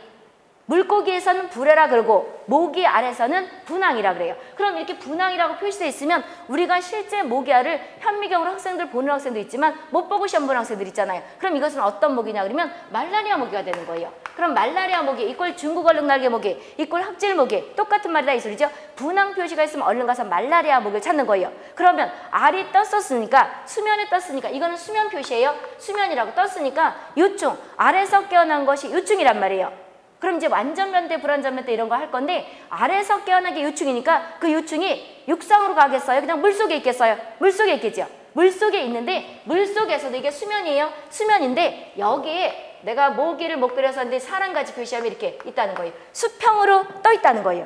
물고기에서는 불에라 그러고 모기 알에서는 분황이라 그래요. 그럼 이렇게 분황이라고 표시되어 있으면 우리가 실제 모기알을 현미경으로 학생들 보는 학생도 있지만 못 보고 시험 보는 학생들 있잖아요. 그럼 이것은 어떤 모기냐 그러면 말라리아 모기가 되는 거예요. 그럼 말라리아 모기 이꼴 중국 얼룩날개 모기 이꼴 학질 모기 똑같은 말이다 이 소리죠. 분황 표시가 있으면 얼른 가서 말라리아 모기를 찾는 거예요. 그러면 알이 떴었으니까 수면에 떴으니까 이거는 수면 표시예요. 수면이라고 떴으니까 유충 알에서 깨어난 것이 유충이란 말이에요. 그럼 이제 완전 면대, 불완전 면대 이런 거 할 건데 알에서 깨어난 게 유충이니까 그 유충이 육상으로 가겠어요? 그냥 물속에 있겠어요? 물속에 있겠죠? 물속에 있는데 물속에서도 이게 수면이에요? 수면인데 여기에 내가 모기를 못 그려서는데 사람같이 표시하면 이렇게 있다는 거예요. 수평으로 떠 있다는 거예요.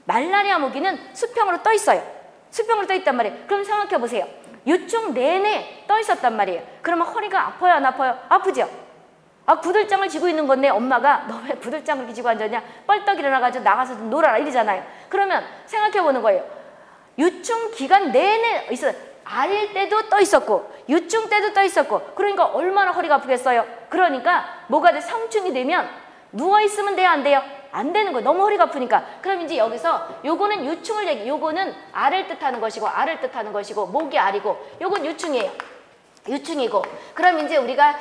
말라리아 모기는 수평으로 떠 있어요. 수평으로 떠 있단 말이에요. 그럼 생각해 보세요. 유충 내내 떠 있었단 말이에요. 그러면 허리가 아파요? 안 아파요? 아프죠? 아, 구들장을 쥐고 있는 건데 엄마가 너 왜 구들장을 이렇게 쥐고 앉았냐? 뻘떡 일어나가지고 나가서 좀 놀아라 이러잖아요. 그러면 생각해 보는 거예요. 유충 기간 내내 있어요. 알일 때도 떠 있었고 유충 때도 떠 있었고 그러니까 얼마나 허리가 아프겠어요. 그러니까 뭐가 돼? 성충이 되면 누워있으면 돼요? 안 돼요? 안 되는 거예요. 너무 허리가 아프니까. 그럼 이제 여기서 요거는 유충을 얘기, 요거는 알을 뜻하는 것이고 알을 뜻하는 것이고 목이 알이고 요건 유충이에요. 유충이고 그럼 이제 우리가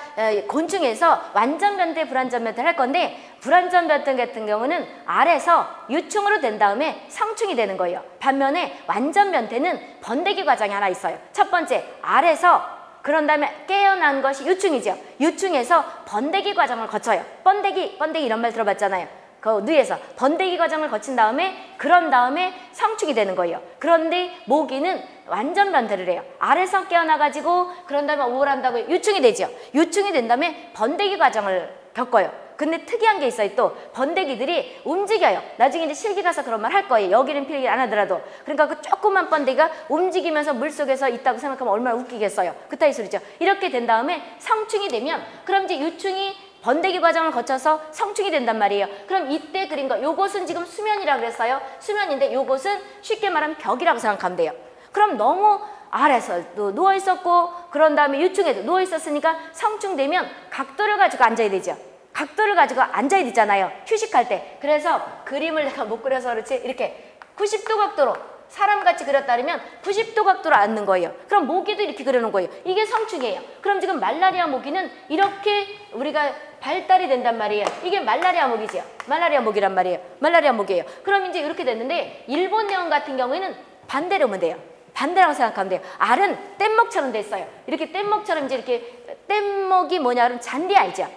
곤충에서 완전 변태, 불완전 변태를 할 건데 불완전 변태 같은 경우는 알에서 유충으로 된 다음에 성충이 되는 거예요. 반면에 완전 변태는 번데기 과정이 하나 있어요. 첫 번째 알에서 그런 다음에 깨어난 것이 유충이죠. 유충에서 번데기 과정을 거쳐요. 번데기 이런 말 들어봤잖아요. 그 뇌에서 번데기 과정을 거친 다음에 그런 다음에 성충이 되는 거예요. 그런데 모기는 완전 변태를 해요. 알에서 깨어나가지고 그런 다음에 우월한다고 유충이 되죠. 유충이 된 다음에 번데기 과정을 겪어요. 근데 특이한 게 있어요. 또 번데기들이 움직여요. 나중에 이제 실기 가서 그런 말 할 거예요. 여기는 필기 안 하더라도. 그러니까 그 조그만 번데기가 움직이면서 물속에서 있다고 생각하면 얼마나 웃기겠어요. 그따위 소리죠. 이렇게 된 다음에 성충이 되면 그럼 이제 유충이 번데기 과정을 거쳐서 성충이 된단 말이에요. 그럼 이때 그린 거 요것은 지금 수면이라고 그랬어요. 수면인데 요것은 쉽게 말하면 벽이라고 생각하면 돼요. 그럼 너무 아래서도 누워있었고 그런 다음에 유충에도 누워있었으니까 성충되면 각도를 가지고 앉아야 되죠. 각도를 가지고 앉아야 되잖아요. 휴식할 때. 그래서 그림을 내가 못 그려서 그렇지 이렇게 90도 각도로 사람같이 그렸다면 90도 각도로 앉는 거예요. 그럼 모기도 이렇게 그려놓은 거예요. 이게 성충이에요. 그럼 지금 말라리아 모기는 이렇게 우리가 발달이 된단 말이에요. 이게 말라리아 모기죠. 말라리아 모기란 말이에요. 말라리아 모기예요. 그럼 이제 이렇게 됐는데 일본 내원 같은 경우에는 반대로 오면 돼요. 반대라고 생각하면 돼요. 알은 뗏목처럼 됐어요. 이렇게 뗏목처럼 이제 이렇게 뗏목이 뭐냐 그러면 잔디 알죠?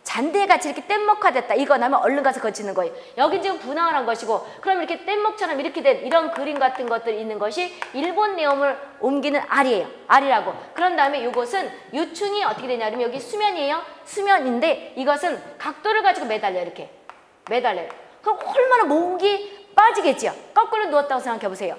잔디같이 이렇게 뗏목화됐다. 이거 나면 얼른 가서 거치는 거예요. 여기 지금 분황을 한 것이고 그럼 이렇게 뗏목처럼 이렇게 된 이런 그림 같은 것들이 있는 것이 일본 내용을 옮기는 알이에요. 알이라고. 그런 다음에 이것은 유충이 어떻게 되냐면 여기 수면이에요. 수면인데 이것은 각도를 가지고 매달려 이렇게. 매달려요. 그럼 얼마나 목이 빠지겠지요. 거꾸로 누웠다고 생각해 보세요.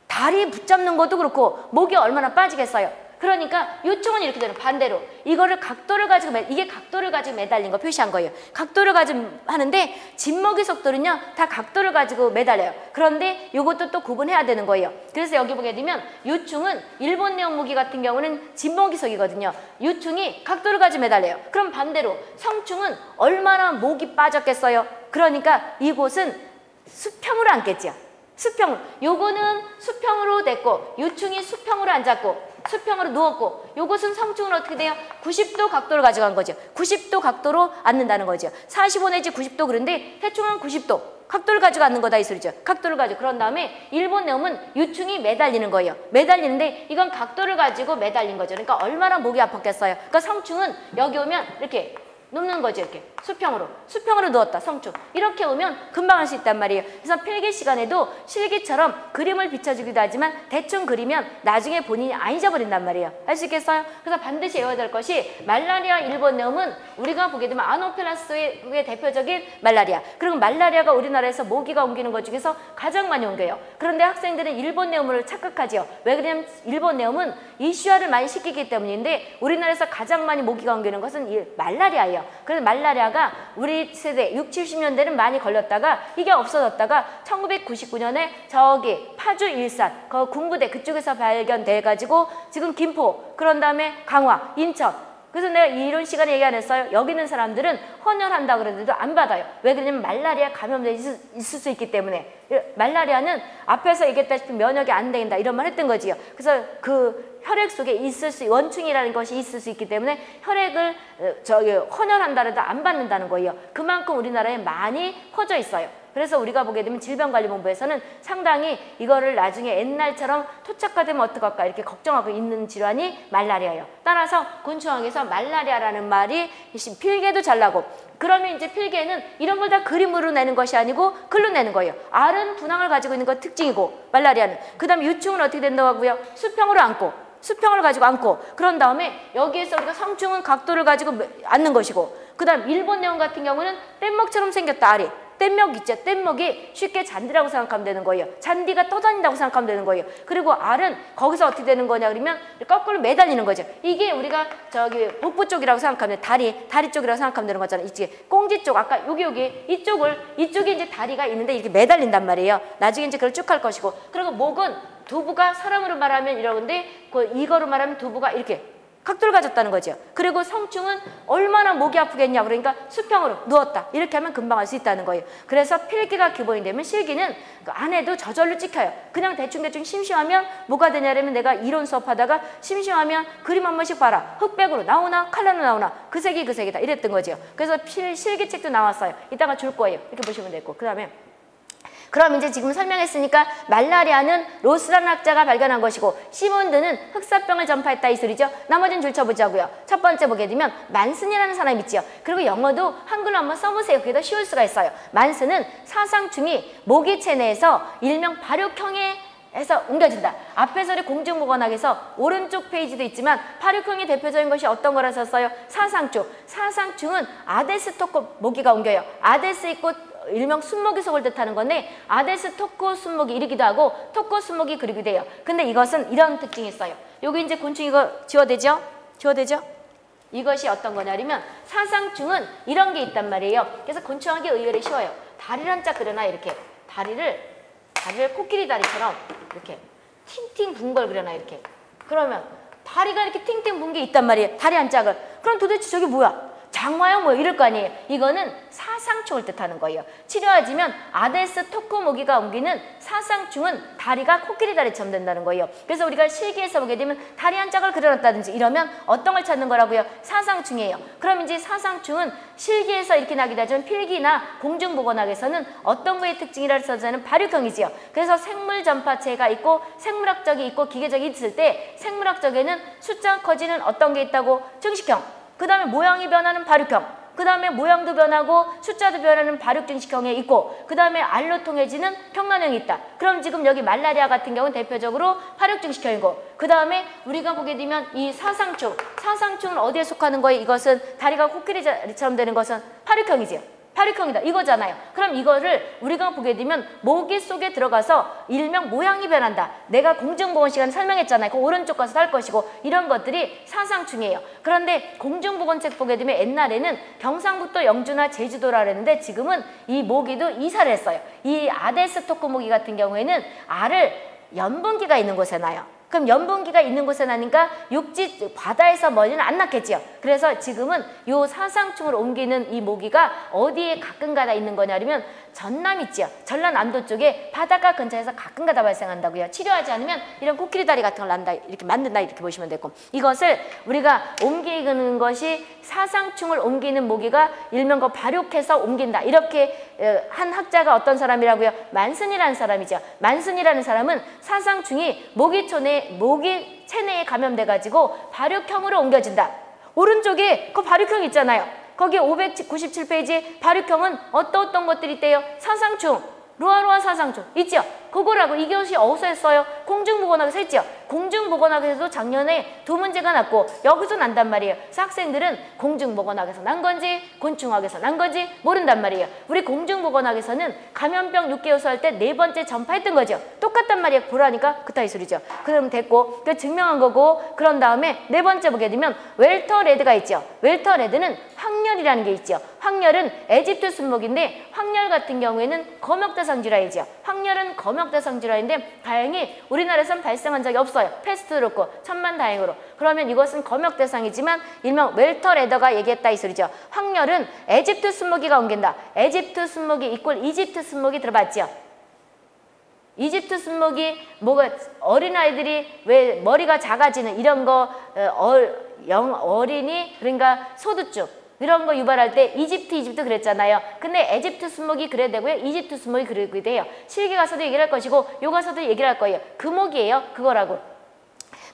다리 붙잡는 것도 그렇고 목이 얼마나 빠지겠어요. 그러니까 유충은 이렇게 되는 반대로 이거를 각도를 가지고 이게 각도를 가지고 매달린 거 표시한 거예요. 각도를 가지고 하는데 진먹이 속도는요 다 각도를 가지고 매달려요. 그런데 이것도 또 구분해야 되는 거예요. 그래서 여기 보게 되면 유충은 일본 내용 모기 같은 경우는 진먹이 속이거든요. 유충이 각도를 가지고 매달려요. 그럼 반대로 성충은 얼마나 목이 빠졌겠어요. 그러니까 이곳은 수평으로 앉겠죠. 수평. 요거는 수평으로 됐고 유충이 수평으로 앉았고 수평으로 누웠고 요것은 성충은 어떻게 돼요? 90도 각도를 가져간 거죠. 90도 각도로 앉는다는 거죠. 45 내지 90도 그런데 대충은 90도 각도를 가지고 앉는 거다 이 소리죠. 각도를 가지고. 그런 다음에 일본 내용은 유충이 매달리는 거예요. 매달리는데 이건 각도를 가지고 매달린 거죠. 그러니까 얼마나 목이 아팠겠어요. 그러니까 성충은 여기 오면 이렇게 눕는 거죠. 이렇게 수평으로 누웠다. 성충 이렇게 오면 금방 할 수 있단 말이에요. 그래서 필기 시간에도 실기처럼 그림을 비춰주기도 하지만 대충 그리면 나중에 본인이 안 잊어버린단 말이에요. 알 수 있겠어요? 그래서 반드시 외워야 될 것이 말라리아 일본 내음은 우리가 보게 되면 아노펠라스의 대표적인 말라리아. 그리고 말라리아가 우리나라에서 모기가 옮기는 것 중에서 가장 많이 옮겨요. 그런데 학생들은 일본 내음을 착각하지요. 왜 그러냐면 일본 내음은 이슈화를 많이 시키기 때문인데 우리나라에서 가장 많이 모기가 옮기는 것은 이 말라리아예요. 그래서 말라리아가 우리 세대 60, 70년대는 많이 걸렸다가 이게 없어졌다가 1999년에 저기 파주 일산 그 군부대 그쪽에서 발견돼가지고 지금 김포 그런 다음에 강화 인천 그래서 내가 이런 시간에 얘기 안 했어요. 여기 있는 사람들은 헌혈한다 그러는데도 안 받아요. 왜 그러냐면 말라리아 감염돼 있을 수 있기 때문에. 말라리아는 앞에서 얘기했다시피 면역이 안 된다 이런 말 했던 거지요. 그래서 그 혈액 속에 원충이라는 것이 있을 수 있기 때문에 혈액을 헌혈한다 해도 안 받는다는 거예요. 그만큼 우리나라에 많이 퍼져 있어요. 그래서 우리가 보게 되면 질병관리본부에서는 상당히 이거를 나중에 옛날처럼 토착화되면 어떡할까 이렇게 걱정하고 있는 질환이 말라리아예요. 따라서 곤충학에서 말라리아라는 말이 필기에도 잘 나고 그러면 이제 필기에는 이런 걸 다 그림으로 내는 것이 아니고 글로 내는 거예요. 알은 분황을 가지고 있는 것 특징이고 말라리아는. 그 다음에 유충은 어떻게 된다고 하고요. 수평으로 앉고 수평을 가지고 앉고 그런 다음에 여기에서 우리가 성충은 각도를 가지고 앉는 것이고 그 다음 일본 내용 같은 경우는 뗏목처럼 생겼다 알이. 뗏목 있죠. 뗏목이 쉽게 잔디라고 생각하면 되는 거예요. 잔디가 떠다닌다고 생각하면 되는 거예요. 그리고 알은 거기서 어떻게 되는 거냐 그러면 거꾸로 매달리는 거죠. 이게 우리가 저기 복부 쪽이라고 생각하면 다리 쪽이라고 생각하면 되는 거잖아요. 이쪽에 꽁지 쪽 아까 여기 이쪽에 이제 다리가 있는데 이렇게 매달린단 말이에요. 나중에 이제 그걸 쭉 할 것이고, 그리고 목은 두부가 사람으로 말하면 이러는데 이거로 말하면 두부가 이렇게 각도를 가졌다는 거죠. 그리고 성충은 얼마나 목이 아프겠냐 그러니까 수평으로 누웠다 이렇게 하면 금방 알 수 있다는 거예요. 그래서 필기가 기본이 되면 실기는 그 안에도 저절로 찍혀요. 그냥 대충 심심하면 뭐가 되냐면 내가 이론 수업하다가 심심하면 그림 한 번씩 봐라. 흑백으로 나오나 칼라로 나오나 그 색이다 이랬던 거죠. 그래서 실기책도 나왔어요. 이따가 줄 거예요. 이렇게 보시면 되고, 그 다음에 그럼 이제 지금 설명했으니까 말라리아는 로스라는 학자가 발견한 것이고 시몬드는 흑사병을 전파했다 이 소리죠. 나머지는 줄 쳐보자고요. 첫 번째 보게 되면 만슨이라는 사람이 있지요. 그리고 영어도 한글로 한번 써보세요. 그게 더 쉬울 수가 있어요. 만슨은 사상충이 모기 체내에서 일명 발육형에서 옮겨진다. 앞에서 우리 공중보건학에서 오른쪽 페이지도 있지만 발육형의 대표적인 것이 어떤 거라 썼어요? 사상충. 사상충은 아데스 토코 모기가 옮겨요. 아데스 있고 일명 순모기 속을 뜻하는 건데 아데스 토코 순모기 이르기도 하고 토코 순모기 그리기도 해요. 근데 이것은 이런 특징이 있어요. 여기 이제 곤충 이거 지워되죠? 이것이 어떤 거냐면 사상충은 이런 게 있단 말이에요. 그래서 곤충하기 의외로 쉬워요. 다리를 한 짝 그려놔. 이렇게 다리를 코끼리 다리처럼 이렇게 팅팅 분 걸 그려놔. 이렇게 그러면 다리가 이렇게 팅팅 분 게 있단 말이에요. 다리 한 짝을. 그럼 도대체 저게 뭐야? 장화요? 뭐 이럴 거 아니에요. 이거는 사상충을 뜻하는 거예요. 치료하지면 아데스 토코 모기가 옮기는 사상충은 다리가 코끼리 다리처럼 된다는 거예요. 그래서 우리가 실기에서 보게 되면 다리 한 짝을 그려놨다든지 이러면 어떤 걸 찾는 거라고요? 사상충이에요. 그럼 이제 사상충은 실기에서 이렇게 나기도 하지만 필기나 공중보건학에서는 어떤 거의 특징이라 써서는 발육형이지요. 그래서 생물 전파체가 있고 생물학적이 있고 기계적이 있을 때 생물학적에는 숫자 커지는 어떤 게 있다고? 증식형. 그 다음에 모양이 변하는 발육형, 그 다음에 모양도 변하고 숫자도 변하는 발육증식형에 있고, 그 다음에 알로 통해지는 평란형이 있다. 그럼 지금 여기 말라리아 같은 경우는 대표적으로 발육증식형이고, 그 다음에 우리가 보게 되면 이 사상충은 어디에 속하는 거예요? 이것은 다리가 코끼리처럼 되는 것은 발육형이지요. 발육형이다 이거잖아요. 그럼 이거를 우리가 보게 되면 모기 속에 들어가서 일명 모양이 변한다. 내가 공중보건 시간에 설명했잖아요. 그 오른쪽 가서 할 것이고 이런 것들이 사상충이에요. 그런데 공중보건책 보게 되면 옛날에는 경상북도 영주나 제주도라 그랬는데 지금은 이 모기도 이사를 했어요. 이 아데스 토코 모기 같은 경우에는 알을 연분기가 있는 곳에 나요. 그럼 연분기가 있는 곳에 나니까 육지 바다에서 멀리는 안 낳겠지요. 그래서 지금은 요 사상충을 옮기는 이 모기가 어디에 가끔가다 있는 거냐면 전남 있지요. 전라남도 쪽에 바닷가 근처에서 가끔가다 발생한다고요. 치료하지 않으면 이런 코끼리 다리 같은 걸 난다, 이렇게 만든다 이렇게 보시면 되고, 이것을 우리가 옮기는 것이 사상충을 옮기는 모기가 일명 거 발육해서 옮긴다 이렇게 한 학자가 어떤 사람이라고요? 만슨이라는 사람이죠. 만슨이라는 사람은 사상충이 모기 체내에 감염돼 가지고 발육형으로 옮겨진다. 오른쪽에 그 발육형 있잖아요. 거기 597페이지 발육형은 어떤 것들이 있대요? 사상충, 루아루아 사상충 있죠? 그거라고. 이것이 어디서 했어요? 공중보건학에서 했죠? 공중보건학에서도 작년에 2문제가 났고 여기서 난단 말이에요. 그래서 학생들은 공중보건학에서 난 건지 곤충학에서 난 건지 모른단 말이에요. 우리 공중보건학에서는 감염병 6개요소 할 때 4번째 전파했던 거죠. 똑같단 말이에요. 보라니까 그따위 소리죠. 그럼 됐고 그 증명한 거고, 그런 다음에 4번째 보게 되면 웰터 레드가 있죠. 웰터 레드는 황열이라는 게 있죠. 황열은 에집트 순목인데 황열 같은 경우에는 검역대상 질환이죠. 황열은 검역대상 질환인데 다행히 우리나라에선 발생한 적이 없어요. 패스트도 그렇고 천만다행으로. 그러면 이것은 검역대상이지만 일명 웰터 레더가 얘기했다 이 소리죠. 황열은 에집트 순모기가 옮긴다. 에집트 순모기 이꼴 이집트 순모기 들어봤죠? 이집트 순모기 뭐가 어린아이들이 왜 머리가 작아지는 이런 거 어린이 그러니까 소두증 이런 거 유발할 때 이집트 그랬잖아요. 근데 에집트 순목이 그래야 되고요. 이집트 순목이 그래야 돼요. 실기 가서도 얘기를 할 것이고 요 가서도 얘기를 할 거예요. 그 목이에요. 그거라고.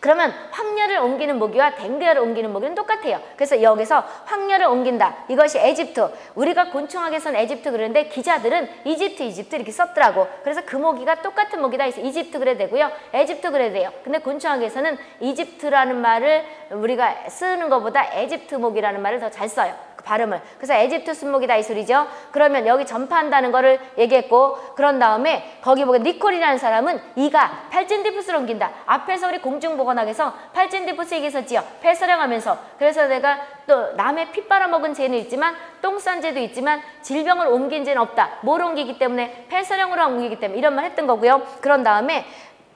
그러면 황열을 옮기는 모기와 댕그열을 옮기는 모기는 똑같아요. 그래서 여기서 황열을 옮긴다. 이것이 에집트. 우리가 곤충학에서는 에집트 그러는데 기자들은 이집트 이렇게 썼더라고. 그래서 그 모기가 똑같은 모기다 해서 이집트 그래야 되고요. 에집트 그래야 돼요. 근데 곤충학에서는 이집트라는 말을 우리가 쓰는 것보다 에집트 모기라는 말을 더 잘 써요. 발음을. 그래서 에집트 순목이다 이 소리죠. 그러면 여기 전파한다는 거를 얘기했고, 그런 다음에 거기 보면 니콜이라는 사람은 이가 팔진디푸스로 옮긴다. 앞에서 우리 공중보건학에서 팔진디푸스 얘기했었지요. 폐사령하면서. 그래서 내가 또 남의 피 빨아먹은 죄는 있지만 똥 싼 죄도 있지만 질병을 옮긴 죄는 없다. 뭘 옮기기 때문에? 폐사령으로 옮기기 때문에 이런 말 했던 거고요. 그런 다음에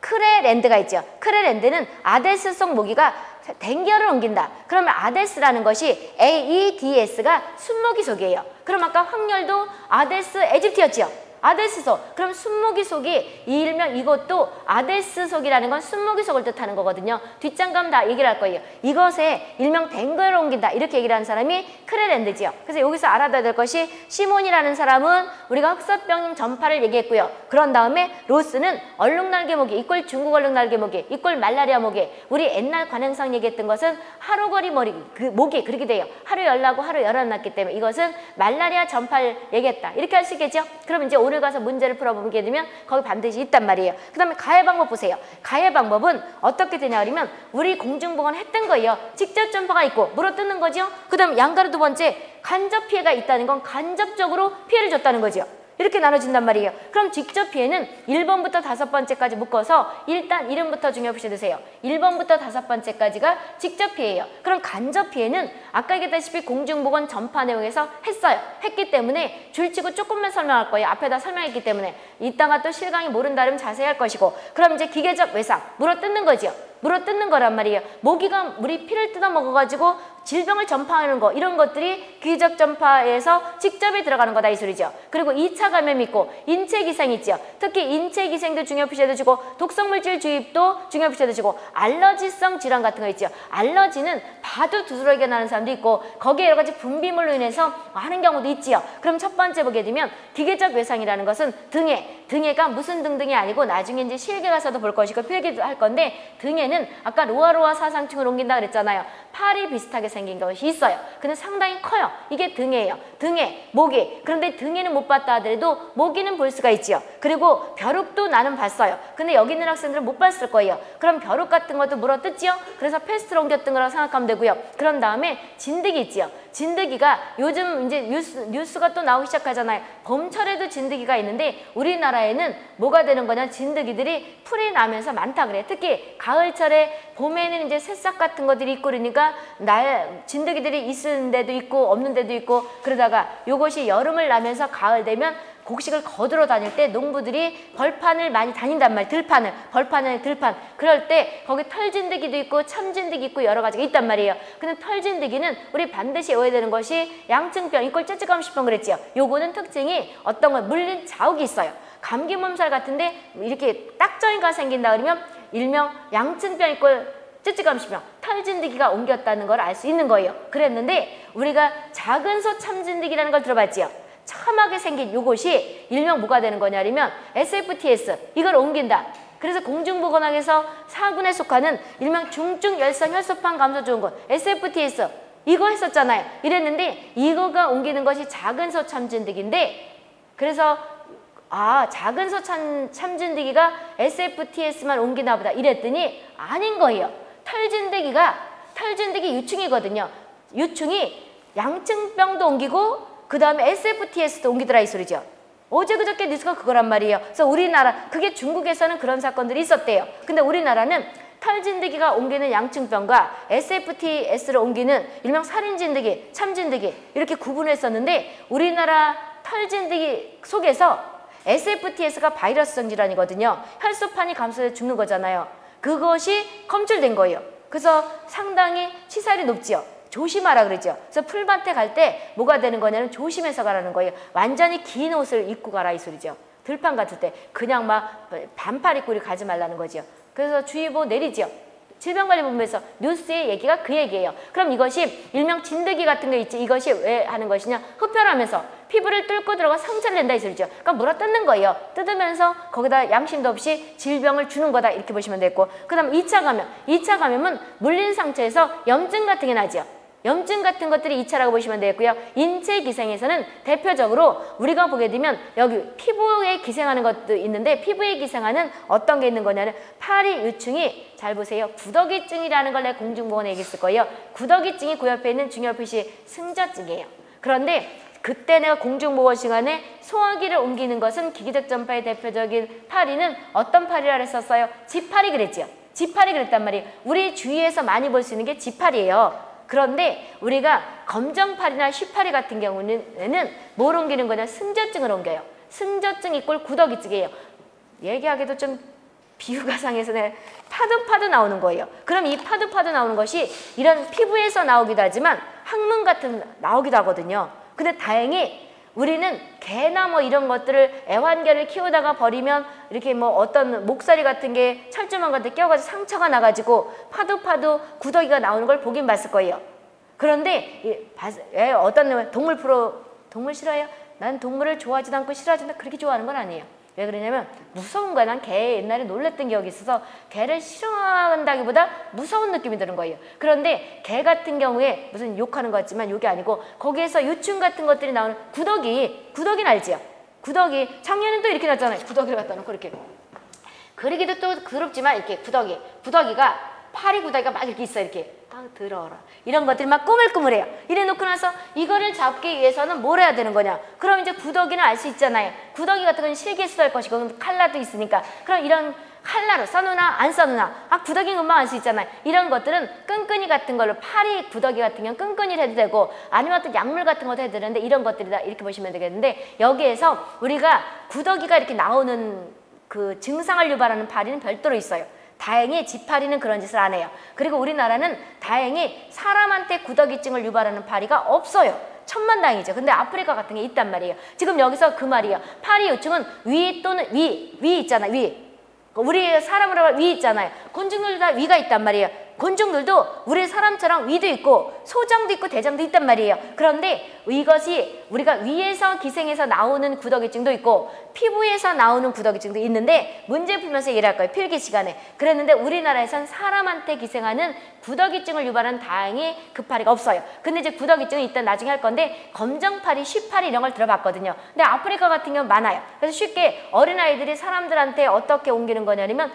크레랜드가 있죠. 크레랜드는 아데스 속 모기가 댕겨를 옮긴다. 그러면 아데스라는 것이 AEDS가 순모기 속이에요. 그럼 아까 확렬도 아데스 에집트였죠. 아데스 속. 그럼 순모기 속이 일명 이것도 아데스 속이라는 건 순모기 속을 뜻하는 거거든요. 뒷장감 다 얘기를 할 거예요. 이것에 일명 댕거를 옮긴다. 이렇게 얘기를 하는 사람이 크레랜드지요. 그래서 여기서 알아둬야 될 것이 시몬이라는 사람은 우리가 흑사병 전파를 얘기했고요. 그런 다음에 로스는 얼룩날개 모기 이꼴 중국 얼룩날개 모기 이꼴 말라리아 모기. 우리 옛날 관행상 얘기했던 것은 하루거리 모기 그렇게 돼요. 하루 열나고 하루 열어놨기 때문에 이것은 말라리아 전파를 얘기했다. 이렇게 할 수 있겠죠. 그럼 이제 오늘 가서 문제를 풀어보게 되면 거기 반드시 있단 말이에요. 그 다음에 가해 방법 보세요. 가해 방법은 어떻게 되냐 그러면 우리 공중보건 했던 거예요. 직접 전파가 있고 물어뜯는 거죠. 그 다음에 양가로 두 번째 간접 피해가 있다는 건 간접적으로 피해를 줬다는 거죠. 이렇게 나눠진단 말이에요. 그럼 직접 피해는 1번부터 5번째까지 묶어서 일단 이름부터 중요시 드세요. 1번부터 5번째까지가 직접 피해예요. 그럼 간접 피해는 아까 얘기했다시피 공중보건 전파 내용에서 했어요. 했기 때문에 줄치고 조금만 설명할 거예요. 앞에다 설명했기 때문에. 이따가 또 실강이 모른다 그러면 자세히 할 것이고. 그럼 이제 기계적 외상, 물어뜯는 거죠. 물어뜯는 거란 말이에요. 모기가 우리 피를 뜯어 먹어가지고 질병을 전파하는 거 이런 것들이 기계적 전파에서 직접에 들어가는 거다 이 소리죠. 그리고 2차 감염이 있고 인체기생이 있죠. 특히 인체기생도 중요 표시해 주고 독성물질 주입도 중요 표시해 주고 알러지성 질환 같은 거 있죠. 알러지는 봐도 두드러기가 나는 사람도 있고 거기에 여러 가지 분비물로 인해서 하는 경우도 있지요. 그럼 첫 번째 보게 되면 기계적 외상이라는 것은 등해가 무슨 등등이 아니고 나중에 이제 실계 가서도 볼 것이고 필기도 할 건데 등해는 아까 로아로아 사상층을 옮긴다 그랬잖아요. 팔이 비슷하게 생긴 것이 있어요. 근데 상당히 커요. 이게 등해예요. 등해, 모기. 그런데 등해는 못 봤다 하더라도 모기는 볼 수가 있지요. 그리고 벼룩도 나는 봤어요. 근데 여기 있는 학생들은 못 봤을 거예요. 그럼 벼룩 같은 것도 물어뜯지요. 그래서 패스트로 옮겼던 거라고 생각하면 되고요. 그런 다음에 진드기 있지요. 진드기가 요즘 이제 뉴스가 또 나오기 시작하잖아요. 봄철에도 진드기가 있는데 우리나라에는 뭐가 되는 거냐, 진드기들이 풀이 나면서 많다 그래요. 특히 가을철에 봄에는 이제 새싹 같은 것들이 있고 그러니까 진드기들이 있는 데도 있고 없는 데도 있고 그러다가 요것이 여름을 나면서 가을 되면 곡식을 거두러 다닐 때 농부들이 벌판을 많이 다닌단 말이에요. 들판. 그럴 때 거기 털진드기도 있고 참진드기 있고 여러 가지가 있단 말이에요. 근데 털진드기는 우리 반드시 외워야 되는 것이 양증병, 이걸 찌찌감시병 그랬지요. 요거는 특징이 어떤 거 물린 자욱이 있어요. 감기 몸살 같은데 이렇게 딱정이가 생긴다 그러면 일명 양증병 이꼴 찌찌감시병, 털진드기가 옮겼다는 걸 알 수 있는 거예요. 그랬는데 우리가 작은소 참진드기라는 걸 들어봤지요. 참하게 생긴 요것이 일명 뭐가 되는 거냐면 SFTS 이걸 옮긴다. 그래서 공중보건학에서 4군에 속하는 일명 중증 열성 혈소판 감소 좋은 SFTS 이거 했었잖아요. 이랬는데 이거가 옮기는 것이 작은소 참진드기인데 그래서 작은소 참진드기가 SFTS만 옮기나 보다 이랬더니 아닌 거예요. 털진드기 유충이거든요. 유충이 양증병도 옮기고 그 다음에 SFTS도 옮기더라 이 소리죠. 어제 그저께 뉴스가 그거란 말이에요. 그래서 우리나라 그게 중국에서는 그런 사건들이 있었대요. 근데 우리나라는 털진드기가 옮기는 양증병과 SFTS를 옮기는 일명 살인진드기, 참진드기 이렇게 구분했었는데 우리나라 털진드기 속에서 SFTS가 바이러스성 질환이거든요. 혈소판이 감소해서 죽는 거잖아요. 그것이 검출된 거예요. 그래서 상당히 치사율이 높지요. 조심하라 그러죠. 그래서 풀밭에 갈 때 뭐가 되는 거냐면 조심해서 가라는 거예요. 완전히 긴 옷을 입고 가라 이 소리죠. 들판 같을 때 그냥 막 반팔 입고 이렇게 가지 말라는 거죠. 그래서 주의보 내리죠. 질병관리본부에서 뉴스의 얘기가 그 얘기예요. 그럼 이것이 일명 진드기 같은 거 있지. 이것이 왜 하는 것이냐. 흡혈하면서 피부를 뚫고 들어가 상처를 낸다 이 소리죠. 그러니까 물어뜯는 거예요. 뜯으면서 거기다 양심도 없이 질병을 주는 거다 이렇게 보시면 되고 그 다음 2차 감염. 2차 감염은 물린 상처에서 염증 같은 게 나죠. 염증 같은 것들이 2차라고 보시면 되겠고요. 인체 기생에서는 대표적으로 우리가 보게 되면 여기 피부에 기생하는 것도 있는데 피부에 기생하는 어떤 게 있는 거냐면 파리 유충이 잘 보세요. 구더기증이라는 걸 내가 공중보건에 얘기했을 거예요. 구더기증이 그 옆에 있는 중요 표시 승저증이에요. 그런데 그때 내가 공중보건 시간에 소화기를 옮기는 것은 기계적 전파의 대표적인 파리는 어떤 파리라 그랬었어요? 지파리 그랬죠. 지파리 그랬단 말이에요. 우리 주위에서 많이 볼 수 있는 게 지파리예요. 그런데 우리가 검정파리나 쉬파리 같은 경우는 뭘 옮기는 거냐? 승저증을 옮겨요. 승저증 이꼴 구더기증이에요. 얘기하기도 좀 비유가 상해서 파도 나오는 거예요. 그럼 이 파도 나오는 것이 이런 피부에서 나오기도 하지만 항문 같은 나오기도 하거든요. 근데 다행히 우리는 개나 뭐 이런 것들을 애완개를 키우다가 버리면 이렇게 뭐 어떤 목살이 같은 게 철조망 같은 데 껴가지고 상처가 나가지고 파도 구더기가 나오는 걸 보긴 봤을 거예요. 그런데 어떤 동물 프로 동물 싫어해요? 난 동물을 좋아하지도 않고 싫어하지도 않고 그렇게 좋아하는 건 아니에요. 왜 그러냐면 무서운 거야. 난 개 옛날에 놀랬던 기억이 있어서 개를 싫어한다기보다 무서운 느낌이 드는 거예요. 그런데 개 같은 경우에 무슨 욕하는 것 같지만 욕이 아니고 거기에서 유충 같은 것들이 나오는 구더기는 알지요? 구더기 작년엔 또 이렇게 났잖아요. 구더기를 갖다 놓고 이렇게 그러기도 또 그렇지만 이렇게 구더기가 파리 구더기가 막 이렇게 있어 이렇게 더러워라 이런 것들이 막 꾸물꾸물해요. 이래 놓고 나서 이거를 잡기 위해서는 뭘 해야 되는 거냐? 그럼 이제 구더기는 알 수 있잖아요. 구더기 같은 건 실기에서 할 것이고 칼라도 있으니까 그럼 이런 칼라로 써놓나 안 써놓나 구더기는 금방 알 수 있잖아요. 이런 것들은 끈끈이 같은 걸로 파리 구더기 같은 경우는 끈끈이를 해도 되고 아니면 어떤 약물 같은 것도 해도 되는데 이런 것들이다 이렇게 보시면 되겠는데 여기에서 우리가 구더기가 이렇게 나오는 그 증상을 유발하는 파리는 별도로 있어요. 다행히 지파리는 그런 짓을 안 해요. 그리고 우리나라는 다행히 사람한테 구더기증을 유발하는 파리가 없어요. 천만다행이죠. 근데 아프리카 같은 게 있단 말이에요. 지금 여기서 그 말이에요. 파리 요충은 위 또는 위 있잖아요. 위. 우리 사람으로 말 위 있잖아요. 곤충들도 다 위가 있단 말이에요. 곤충들도 우리 사람처럼 위도 있고 소장도 있고 대장도 있단 말이에요. 그런데 이것이 우리가 위에서 기생해서 나오는 구더기증도 있고 피부에서 나오는 구더기증도 있는데 문제 풀면서 얘기를 할 거예요. 필기 시간에. 그랬는데 우리나라에선 사람한테 기생하는 구더기증을 유발하는 다행히 그 파리가 없어요. 근데 이제 구더기증은 일단 나중에 할 건데 검정파리, 쉬파리 이런 걸 들어봤거든요. 근데 아프리카 같은 경우는 많아요. 그래서 쉽게 어린아이들이 사람들한테 어떻게 옮기는 거냐면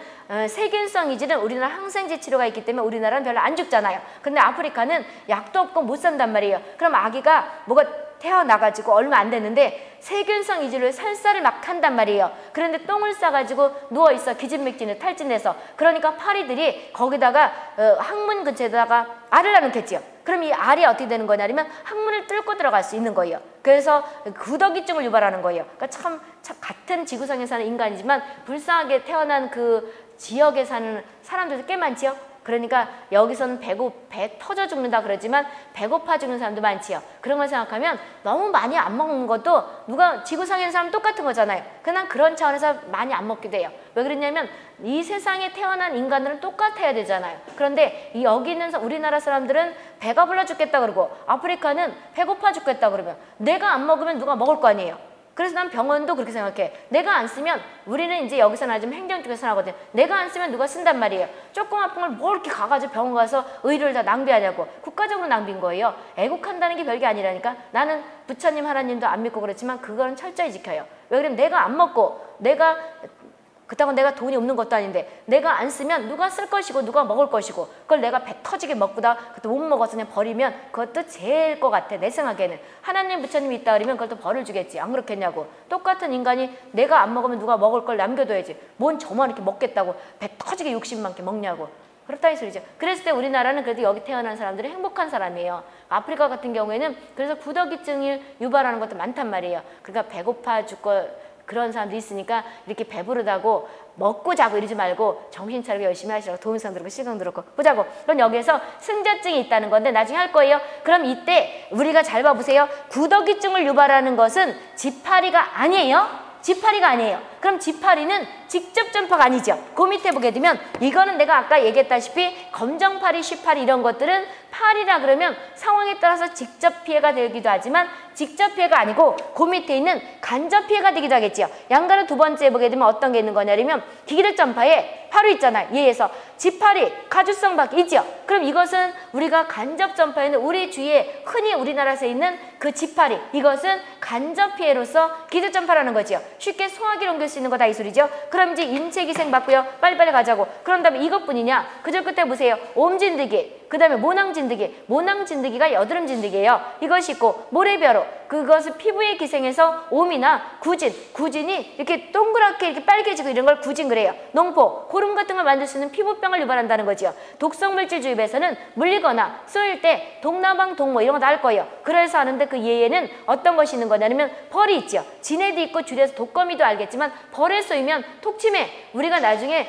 세균성 이질은 우리나라 항생제 치료가 있기 때문에 우리나라는 별로 안 죽잖아요. 근데 아프리카는 약도 없고 못 산단 말이에요. 그럼 아기가 뭐가 태어나가지고 얼마 안 됐는데 세균성 이질로 설사를 막 한단 말이에요. 그런데 똥을 싸가지고 누워있어. 기진맥진에 탈진해서. 그러니까 파리들이 거기다가 항문 근처에다가 알을 낳겠지요. 그럼 이 알이 어떻게 되는 거냐면 항문을 뚫고 들어갈 수 있는 거예요. 그래서 구더기증을 유발하는 거예요. 그러니까 참 같은 지구상에 사는 인간이지만 불쌍하게 태어난 그 지역에 사는 사람들도 꽤 많지요. 그러니까 여기서는 배 터져 죽는다 그러지만 배고파 죽는 사람도 많지요. 그런 걸 생각하면 너무 많이 안 먹는 것도 누가 지구상에 있는 사람 똑같은 거잖아요. 그냥 그런 차원에서 많이 안 먹기도 해요. 왜 그러냐면 이 세상에 태어난 인간들은 똑같아야 되잖아요. 그런데 여기 있는 우리나라 사람들은 배가 불러 죽겠다 그러고 아프리카는 배고파 죽겠다 그러면 내가 안 먹으면 누가 먹을 거 아니에요. 그래서 난 병원도 그렇게 생각해. 내가 안 쓰면 우리는 이제 여기서는 아직 행정 쪽에서 하거든요. 내가 안 쓰면 누가 쓴단 말이에요. 조금 아픈 걸 뭐 이렇게 가가지고 병원 가서 의료를 다 낭비하냐고. 국가적으로 낭비인 거예요. 애국한다는 게 별게 아니라니까. 나는 부처님 하나님도 안 믿고 그렇지만 그거는 철저히 지켜요. 왜 그러면 내가 안 먹고 그렇다고 내가 돈이 없는 것도 아닌데 내가 안 쓰면 누가 쓸 것이고 누가 먹을 것이고 그걸 내가 배 터지게 먹고다 그것도 못 먹어서 그냥 버리면 그것도 제일 것 같아. 내 생각에는. 하나님 부처님이 있다 그러면 그걸 또 벌을 주겠지. 안 그렇겠냐고. 똑같은 인간이 내가 안 먹으면 누가 먹을 걸 남겨둬야지. 뭔 저만 이렇게 먹겠다고 배 터지게 욕심 많게 먹냐고. 그렇다 이 소리죠. 그랬을 때 우리나라는 그래도 여기 태어난 사람들이 행복한 사람이에요. 아프리카 같은 경우에는 그래서 구더기증을 유발하는 것도 많단 말이에요. 그러니까 배고파 죽고 그런 사람도 있으니까 이렇게 배부르다고 먹고 자고 이러지 말고 정신 차리고 열심히 하시라고 동영상 들고 시간 들었고 보자고. 그럼 여기에서 승자증이 있다는 건데 나중에 할 거예요. 그럼 이때 우리가 잘 봐보세요. 구더기증을 유발하는 것은 지파리가 아니에요. 지파리가 아니에요. 그럼 지파리는 직접 전파가 아니죠. 그 밑에 보게 되면 이거는 내가 아까 얘기했다시피 검정파리, 쉬파리 이런 것들은 파리라 그러면 상황에 따라서 직접 피해가 되기도 하지만 직접 피해가 아니고 그 밑에 있는 간접 피해가 되기도 하겠지요. 양가를 두 번째 보게 되면 어떤 게 있는 거냐면 기계적 전파에 파루 있잖아요. 얘에서 지파리, 가주성 밖에 있죠. 그럼 이것은 우리가 간접 전파에는 우리 주위에 흔히 우리나라에서 있는 그 지파리 이것은 간접 피해로서 기계적 전파라는 거지요. 쉽게 소화기를 옮길 수 있는 거다 이 소리죠. 그럼 이제 인체 기생 받고요. 빨리빨리 가자고. 그런 다음에 이것뿐이냐? 그저 그때 보세요. 옴진드기 그 다음에 모낭진드기, 모낭진드기가 여드름진드기예요. 이것이 있고 모래벼룩, 그것을 피부에 기생해서 옴이나 구진, 구진이 이렇게 동그랗게 이렇게 빨개지고 이런 걸 구진 그래요. 농포, 고름 같은 걸 만들 수 있는 피부병을 유발한다는 거지요. 독성물질 주입에서는 물리거나 쏘일 때 동나방, 동모 이런 거 나올 거예요. 그래서 하는데 그 예에는 어떤 것이 있는 거냐면 벌이 있죠. 진해도 있고 줄여서 독거미도 알겠지만 벌에 쏘이면 톡침해. 우리가 나중에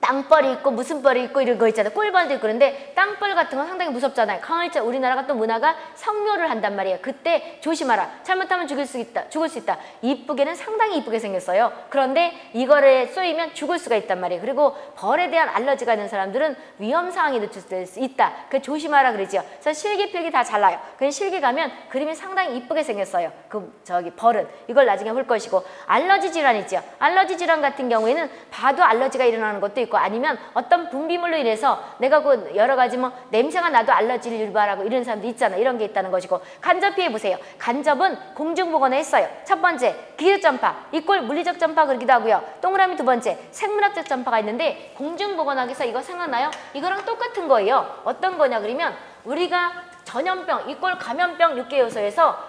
땅벌이 있고 무슨 벌이 있고 이런 거 있잖아요. 꿀벌도 있고. 그런데 땅벌 같은 건 상당히 무섭잖아요. 강할자 우리나라가 또 문화가 성묘를 한단 말이에요. 그때 조심하라. 잘못하면 죽을 수 있다. 이쁘게는 상당히 이쁘게 생겼어요. 그런데 이거를 쏘이면 죽을 수가 있단 말이에요. 그리고 벌에 대한 알러지가 있는 사람들은 위험 상황에 노출될 수 있다. 그 조심하라 그러죠. 그래서 실기 필기 다 잘라요. 그 실기 가면 그림이 상당히 이쁘게 생겼어요. 벌은 이걸 나중에 볼 것이고, 알러지 질환 있죠. 알러지 질환 같은 경우에는 봐도 알러지가 일어나는 것도 있고, 아니면 어떤 분비물로 인해서 내가 그 여러 가지 뭐 냄새가 나도 알러지를 유발하고 이런 사람도 있잖아. 이런 게 있다는 것이고, 간접 피해 보세요. 간접은 공중보건에 했어요. 첫 번째 기계적 전파, 이꼴 물리적 전파 그러기도 하고요. 동그라미 두 번째 생물학적 전파가 있는데, 공중보건학에서 이거 생각나요? 이거랑 똑같은 거예요. 어떤 거냐 그러면 우리가 전염병 이꼴 감염병 6개 요소에서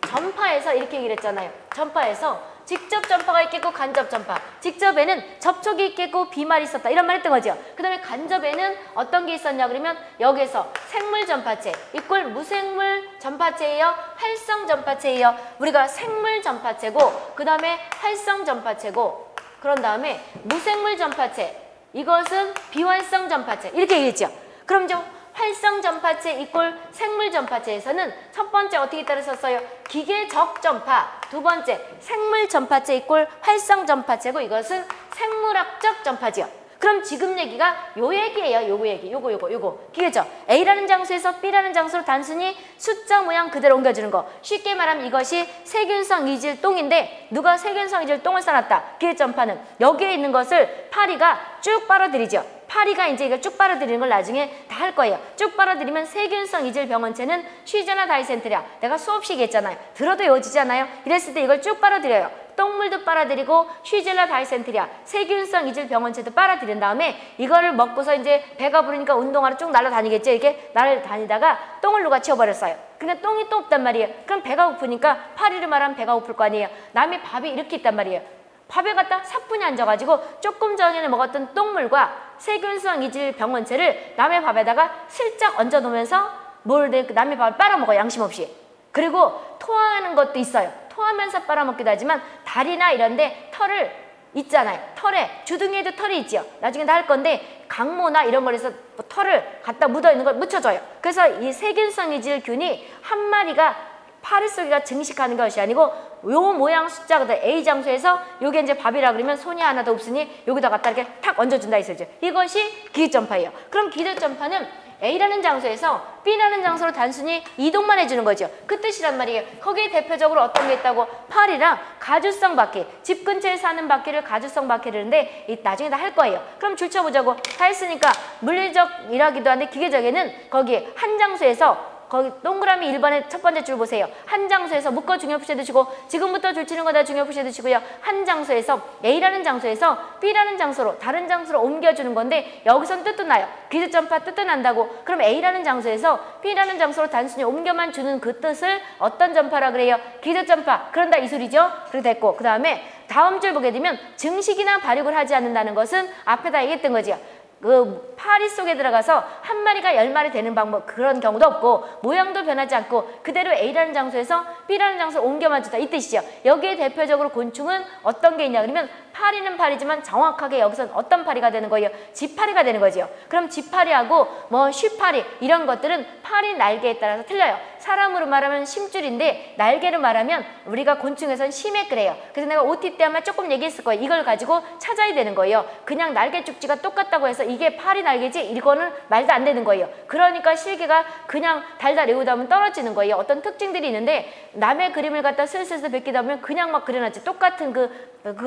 전파해서 이렇게 얘기를 했잖아요. 전파해서 직접 전파가 있겠고 간접 전파. 직접에는 접촉이 있겠고 비말이 있었다. 이런 말 했던 거죠. 그 다음에 간접에는 어떤 게 있었냐 그러면 여기서 생물 전파체 이꼴 무생물 전파체예요. 활성 전파체예요. 우리가 생물 전파체고 그 다음에 활성 전파체고 그런 다음에 무생물 전파체 이것은 비활성 전파체 이렇게 얘기했죠. 그럼 좀 활성 전파체 이꼴 생물 전파체에서는 첫 번째 어떻게 따라 썼어요? 기계적 전파. 두 번째 생물 전파체 이꼴 활성 전파체고 이것은 생물학적 전파지요. 그럼 지금 얘기가 요 얘기예요. 요거 얘기. 요거. 기계적. A라는 장소에서 B라는 장소로 단순히 숫자 모양 그대로 옮겨주는 거. 쉽게 말하면 이것이 세균성 이질 똥인데 누가 세균성 이질 똥을 싸놨다. 기계 전파는 여기에 있는 것을 파리가 쭉 빨아들이죠. 파리가 이제 이걸 쭉 빨아들이는 걸 나중에 다 할 거예요. 쭉 빨아들이면 세균성 이질 병원체는 쉬제나 다이센테리아. 내가 수없이 얘기했잖아요. 들어도 외워지잖아요. 이랬을 때 이걸 쭉 빨아들여요. 똥물도 빨아들이고 쉬젤라 다이센테리아 세균성 이질 병원체도 빨아들인 다음에 이거를 먹고서 이제 배가 부르니까 운동하러 쭉 날아다니겠죠. 이렇게 날아다니다가 똥을 누가 치워버렸어요. 그러니까 똥이 또 없단 말이에요. 그럼 배가 고프니까 파리를 말하면 배가 고플 거 아니에요. 남의 밥이 이렇게 있단 말이에요. 밥에 갖다 사뿐히 앉아가지고 조금 전에 먹었던 똥물과 세균성 이질 병원체를 남의 밥에다가 슬쩍 얹어놓으면서 남의 밥을 빨아먹어요. 양심 없이. 그리고 토하는 것도 있어요. 토하면서 빨아먹기도 하지만 다리나 이런데 털을 있잖아요. 털에 주둥이에도 털이 있지요. 나중에 다 할 건데 강모나 이런 거에서 털을 갖다 묻어있는 걸 묻혀줘요. 그래서 이 세균성 이질 균이 한 마리가 파리 속에가 증식하는 것이 아니고 요 모양 숫자가 A 장소에서 요게 이제 밥이라 그러면 손이 하나도 없으니 여기다 갖다 이렇게 탁 얹어준다 이거죠. 이것이 기계전파예요. 그럼 기계전파는 A라는 장소에서 B라는 장소로 단순히 이동만 해주는 거죠. 그 뜻이란 말이에요. 거기에 대표적으로 어떤 게 있다고? 파리랑 가주성 바퀴. 집 근처에 사는 바퀴를 가주성 바퀴를 하는데 나중에 다 할 거예요. 그럼 줄쳐보자고. 다 했으니까 물리적이라기도 한데 기계적에는 거기 한 장소에서 거기 동그라미 1번의 첫 번째 줄 보세요. 한 장소에서 묶어 중요푸시해 두시고 지금부터 줄 치는 거 다 중요푸시해 두시고요. 한 장소에서 A라는 장소에서 B라는 장소로 다른 장소로 옮겨주는 건데 여기선 뜻도 나요. 기계전파 뜻도 난다고. 그럼 A라는 장소에서 B라는 장소로 단순히 옮겨만 주는 그 뜻을 어떤 전파라 그래요? 기계전파. 그런다 이 소리죠. 그렇게 됐고 그 다음에 다음 줄 보게 되면 증식이나 발육을 하지 않는다는 것은 앞에다 얘기했던 거지요. 그 파리 속에 들어가서 한 마리가 10마리 되는 방법 그런 경우도 없고 모양도 변하지 않고 그대로 A라는 장소에서 B라는 장소로 옮겨만 주다 이 뜻이죠. 여기에 대표적으로 곤충은 어떤 게 있냐 그러면 파리는 파리지만 정확하게 여기서 어떤 파리가 되는 거예요? 지파리가 되는 거죠. 그럼 지파리하고 뭐 쉬파리 이런 것들은 파리 날개에 따라서 틀려요. 사람으로 말하면 심줄인데 날개로 말하면 우리가 곤충에서는 심해 그래요. 그래서 내가 OT 때 아마 조금 얘기했을 거예요. 이걸 가지고 찾아야 되는 거예요. 그냥 날개 쭉지가 똑같다고 해서 이게 파리 날개지 이거는 말도 안 되는 거예요. 그러니까 실개가 그냥 달달 외우다 보면 떨어지는 거예요. 어떤 특징들이 있는데 남의 그림을 갖다 슬슬슬 베끼다 보면 그냥 막 그려놨지. 똑같은 그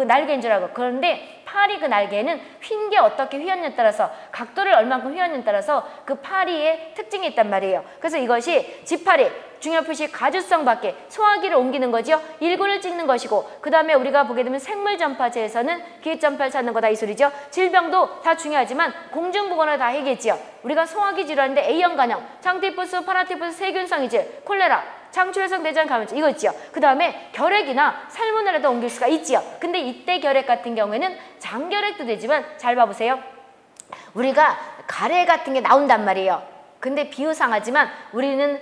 날개인 줄 알고. 그런데 파리 그 날개에는 휜 게 어떻게 휘었냐에 따라서 각도를 얼만큼 휘었냐에 따라서 그 파리의 특징이 있단 말이에요. 그래서 이것이 지파리 중요 표시 가주성 밖에 소화기를 옮기는 거죠. 일군을 찍는 것이고 그 다음에 우리가 보게 되면 생물 전파체에서는 기획 전파를 찾는 거다 이 소리죠. 질병도 다 중요하지만 공중보건을 다 해겠지요. 우리가 소화기 질환인데 A형 간염, 장티푸스, 파라티푸스, 세균성 이질, 콜레라, 장출혈성 내장 감염증 이거 있지요. 그 다음에 결핵이나 살모넬라도 옮길 수가 있지요. 근데 이때 결핵 같은 경우에는 장결핵도 되지만 잘 봐보세요. 우리가 가래 같은 게 나온단 말이에요. 근데 비유상하지만 우리는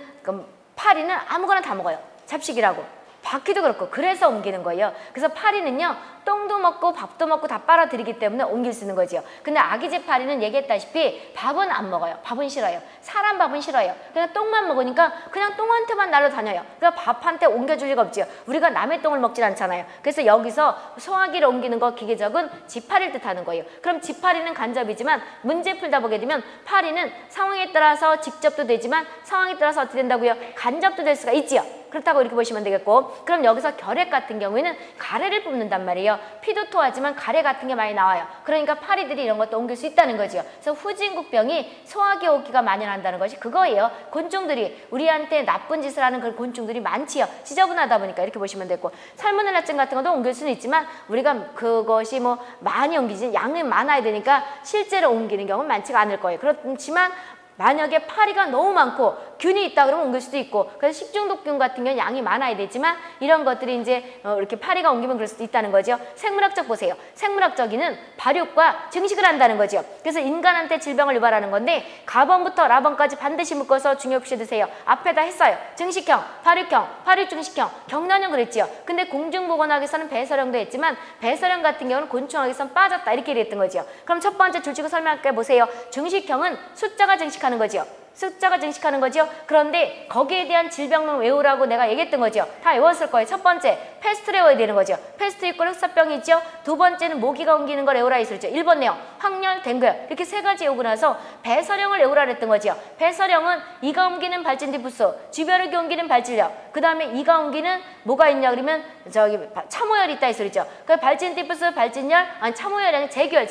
파리는 아무거나 다 먹어요. 잡식이라고. 바퀴도 그렇고 그래서 옮기는 거예요. 그래서 파리는요. 똥도 먹고 밥도 먹고 다 빨아들이기 때문에 옮길 수 있는 거지요. 근데 아기집 파리는 얘기했다시피 밥은 안 먹어요. 밥은 싫어요. 사람 밥은 싫어요. 그냥 똥만 먹으니까 그냥 똥한테만 날아다녀요. 그러니까 밥한테 옮겨줄 리가 없지요. 우리가 남의 똥을 먹질 않잖아요. 그래서 여기서 소화기를 옮기는 거 기계적은 지파리를 뜻하는 거예요. 그럼 지파리는 간접이지만 문제 풀다 보게 되면 파리는 상황에 따라서 직접도 되지만 상황에 따라서 어떻게 된다고요? 간접도 될 수가 있지요. 그렇다고 이렇게 보시면 되겠고 그럼 여기서 결핵 같은 경우에는 가래를 뽑는단 말이에요. 피도 토하지만 가래 같은 게 많이 나와요. 그러니까 파리들이 이런 것도 옮길 수 있다는 거죠. 그래서 후진국병이 소화기 호기가 만연한다는 것이 그거예요. 곤충들이 우리한테 나쁜 짓을 하는 그런 곤충들이 많지요. 지저분하다 보니까 이렇게 보시면 되고 살모넬라증 같은 것도 옮길 수는 있지만 우리가 그것이 뭐 많이 옮기지 양이 많아야 되니까 실제로 옮기는 경우는 많지가 않을 거예요. 그렇지만 만약에 파리가 너무 많고 균이 있다 그러면 옮길 수도 있고 그래서 식중독균 같은 경우는 양이 많아야 되지만 이런 것들이 이제 이렇게 파리가 옮기면 그럴 수도 있다는 거죠. 생물학적 보세요. 생물학적이는 발육과 증식을 한다는 거죠. 그래서 인간한테 질병을 유발하는 건데 가번부터 라번까지 반드시 묶어서 중요 표시해 두세요. 앞에다 했어요. 증식형, 발육형, 발육증식형, 경란형 그랬지요. 근데 공중보건학에서는 배설형도 했지만 배설형 같은 경우는 곤충학에서는 빠졌다 이렇게 얘기했던 거죠. 그럼 첫 번째 줄치고 설명할게 보세요. 증식형은 숫자가 증식하는 거죠. 숫자가 증식하는 거죠. 그런데 거기에 대한 질병명 외우라고 내가 얘기했던 거죠. 다 외웠을 거예요. 첫 번째 패스트를 외워야 되는 거죠. 패스트 이꼴 흑사병이 있죠. 두 번째는 모기가 옮기는 걸 외우라 했었죠. 1번 내용 황열, 댕그열 이렇게 세 가지 외우고 나서 배설형을 외우라 그랬던 거죠. 배설형은 이가 옮기는 발진디푸스, 쥐벼룩이 옮기는 발진력 그 다음에 이가 옮기는 뭐가 있냐 그러면 저기 참호열이 있다 이 소리죠. 그 발진디푸스, 발진열 아니 참호열이 아니라 재규열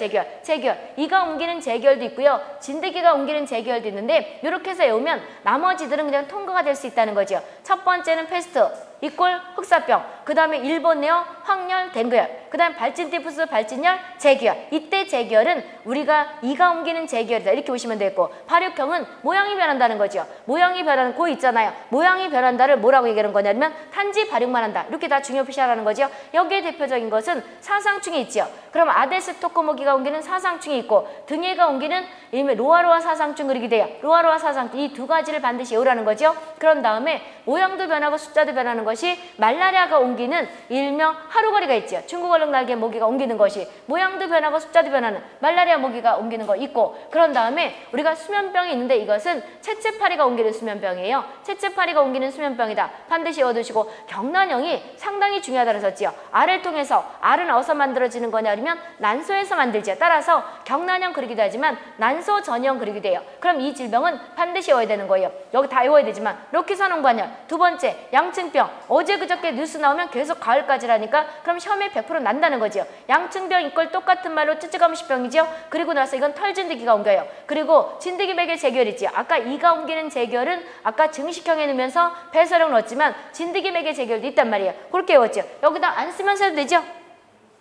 이가 옮기는 재규열도 있고요. 진드기가 옮기는 재규열도 있는데 이렇게 해서 외우면 나머지들은 그냥 통과가 될 수 있다는 거죠. 첫 번째는 패스트 이꼴 흑사병 그 다음에 1번 내용 황열, 댕그열 그 다음에 발진티푸스, 발진열, 재규열 이때 재규열은 우리가 이가 옮기는 재규열이다 이렇게 보시면 되겠고 발육형은 모양이 변한다는 거죠. 모양이 변하는 고 있잖아요. 모양이 변한다를 뭐라고 얘기하는 거냐면 단지 발육만 한다 이렇게 다 중요 표시하라는 거죠. 여기에 대표적인 것은 사상충이 있죠. 그럼 아데스 토코모기가 옮기는 사상충이 있고 등에가 옮기는 일명 로아로아 사상충 그리게 돼요. 로아로아 사상충 이 두 가지를 반드시 외우라는 거죠. 그런 다음에 모양도 변하고 숫자도 변하는 것이 말라리아가 옮기는 일명 하루거리가 있죠. 중국 얼룩 날개 모기가 옮기는 것이 모양도 변하고 숫자도 변하는 말라리아 모기가 옮기는 거 있고 그런 다음에 우리가 수면병이 있는데 이것은 채채파리가 옮기는 수면병이에요. 채채파리가 옮기는 수면병이다. 반드시 외워두시고 경란형이 상당히 중요하다고 했었지요. 알을 통해서 알은 어디서 만들어지는 거냐 그러면 난소에서 만들지요. 따라서 경란형 그리기도 하지만 난소 전형 그리기도 해요. 그럼 이 질병은 반드시 외워야 되는 거예요. 여기 다 외워야 되지만 로키선홍관열 두 번째 양층병 어제 그저께 뉴스 나오면 계속 가을까지라니까 그럼 시험에 100% 난다는 거죠. 양층병 이걸 똑같은 말로 쯔쯔가무시병이죠. 그리고 나서 이건 털진드기가 옮겨요. 그리고 진드기맥의 재결이지. 아까 이가 옮기는 재결은 아까 증식형에 넣으면서 배설형 넣었지만 진드기맥의 재결도 있단 말이에요. 그렇게 외웠죠. 여기다 안 쓰면 써도 되죠.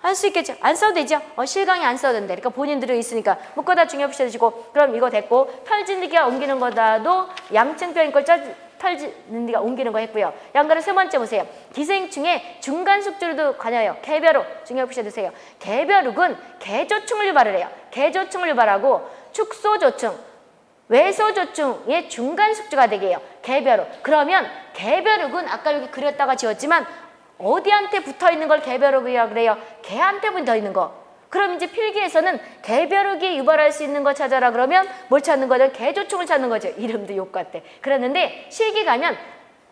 할 수 있겠죠. 안 써도 되죠. 실강이 안 써도 된다. 그러니까 본인들이 있으니까 묶어다 중요 표시해주시고 그럼 이거 됐고 털진드기가 옮기는 거다도 양층병인 걸 털진드기가 옮기는 거 했고요. 양가를 세 번째 보세요. 기생충의 중간 숙주로도 관여해요. 개벼룩 중요 표시해주세요. 개벼룩은 개조충을 유발을 해요. 개조충을 유발하고 축소조충, 외소조충의 중간 숙주가 되게 해요. 개벼룩. 그러면 개벼룩은 아까 여기 그렸다가 지웠지만 어디한테 붙어있는 걸 개벼룩이라고 그래요? 개한테 붙어있는 거. 그럼 이제 필기에서는 개벼룩이 유발할 수 있는 거 찾아라 그러면 뭘 찾는 거죠? 개조충을 찾는 거죠. 이름도 욕 같아. 그랬는데 실기 가면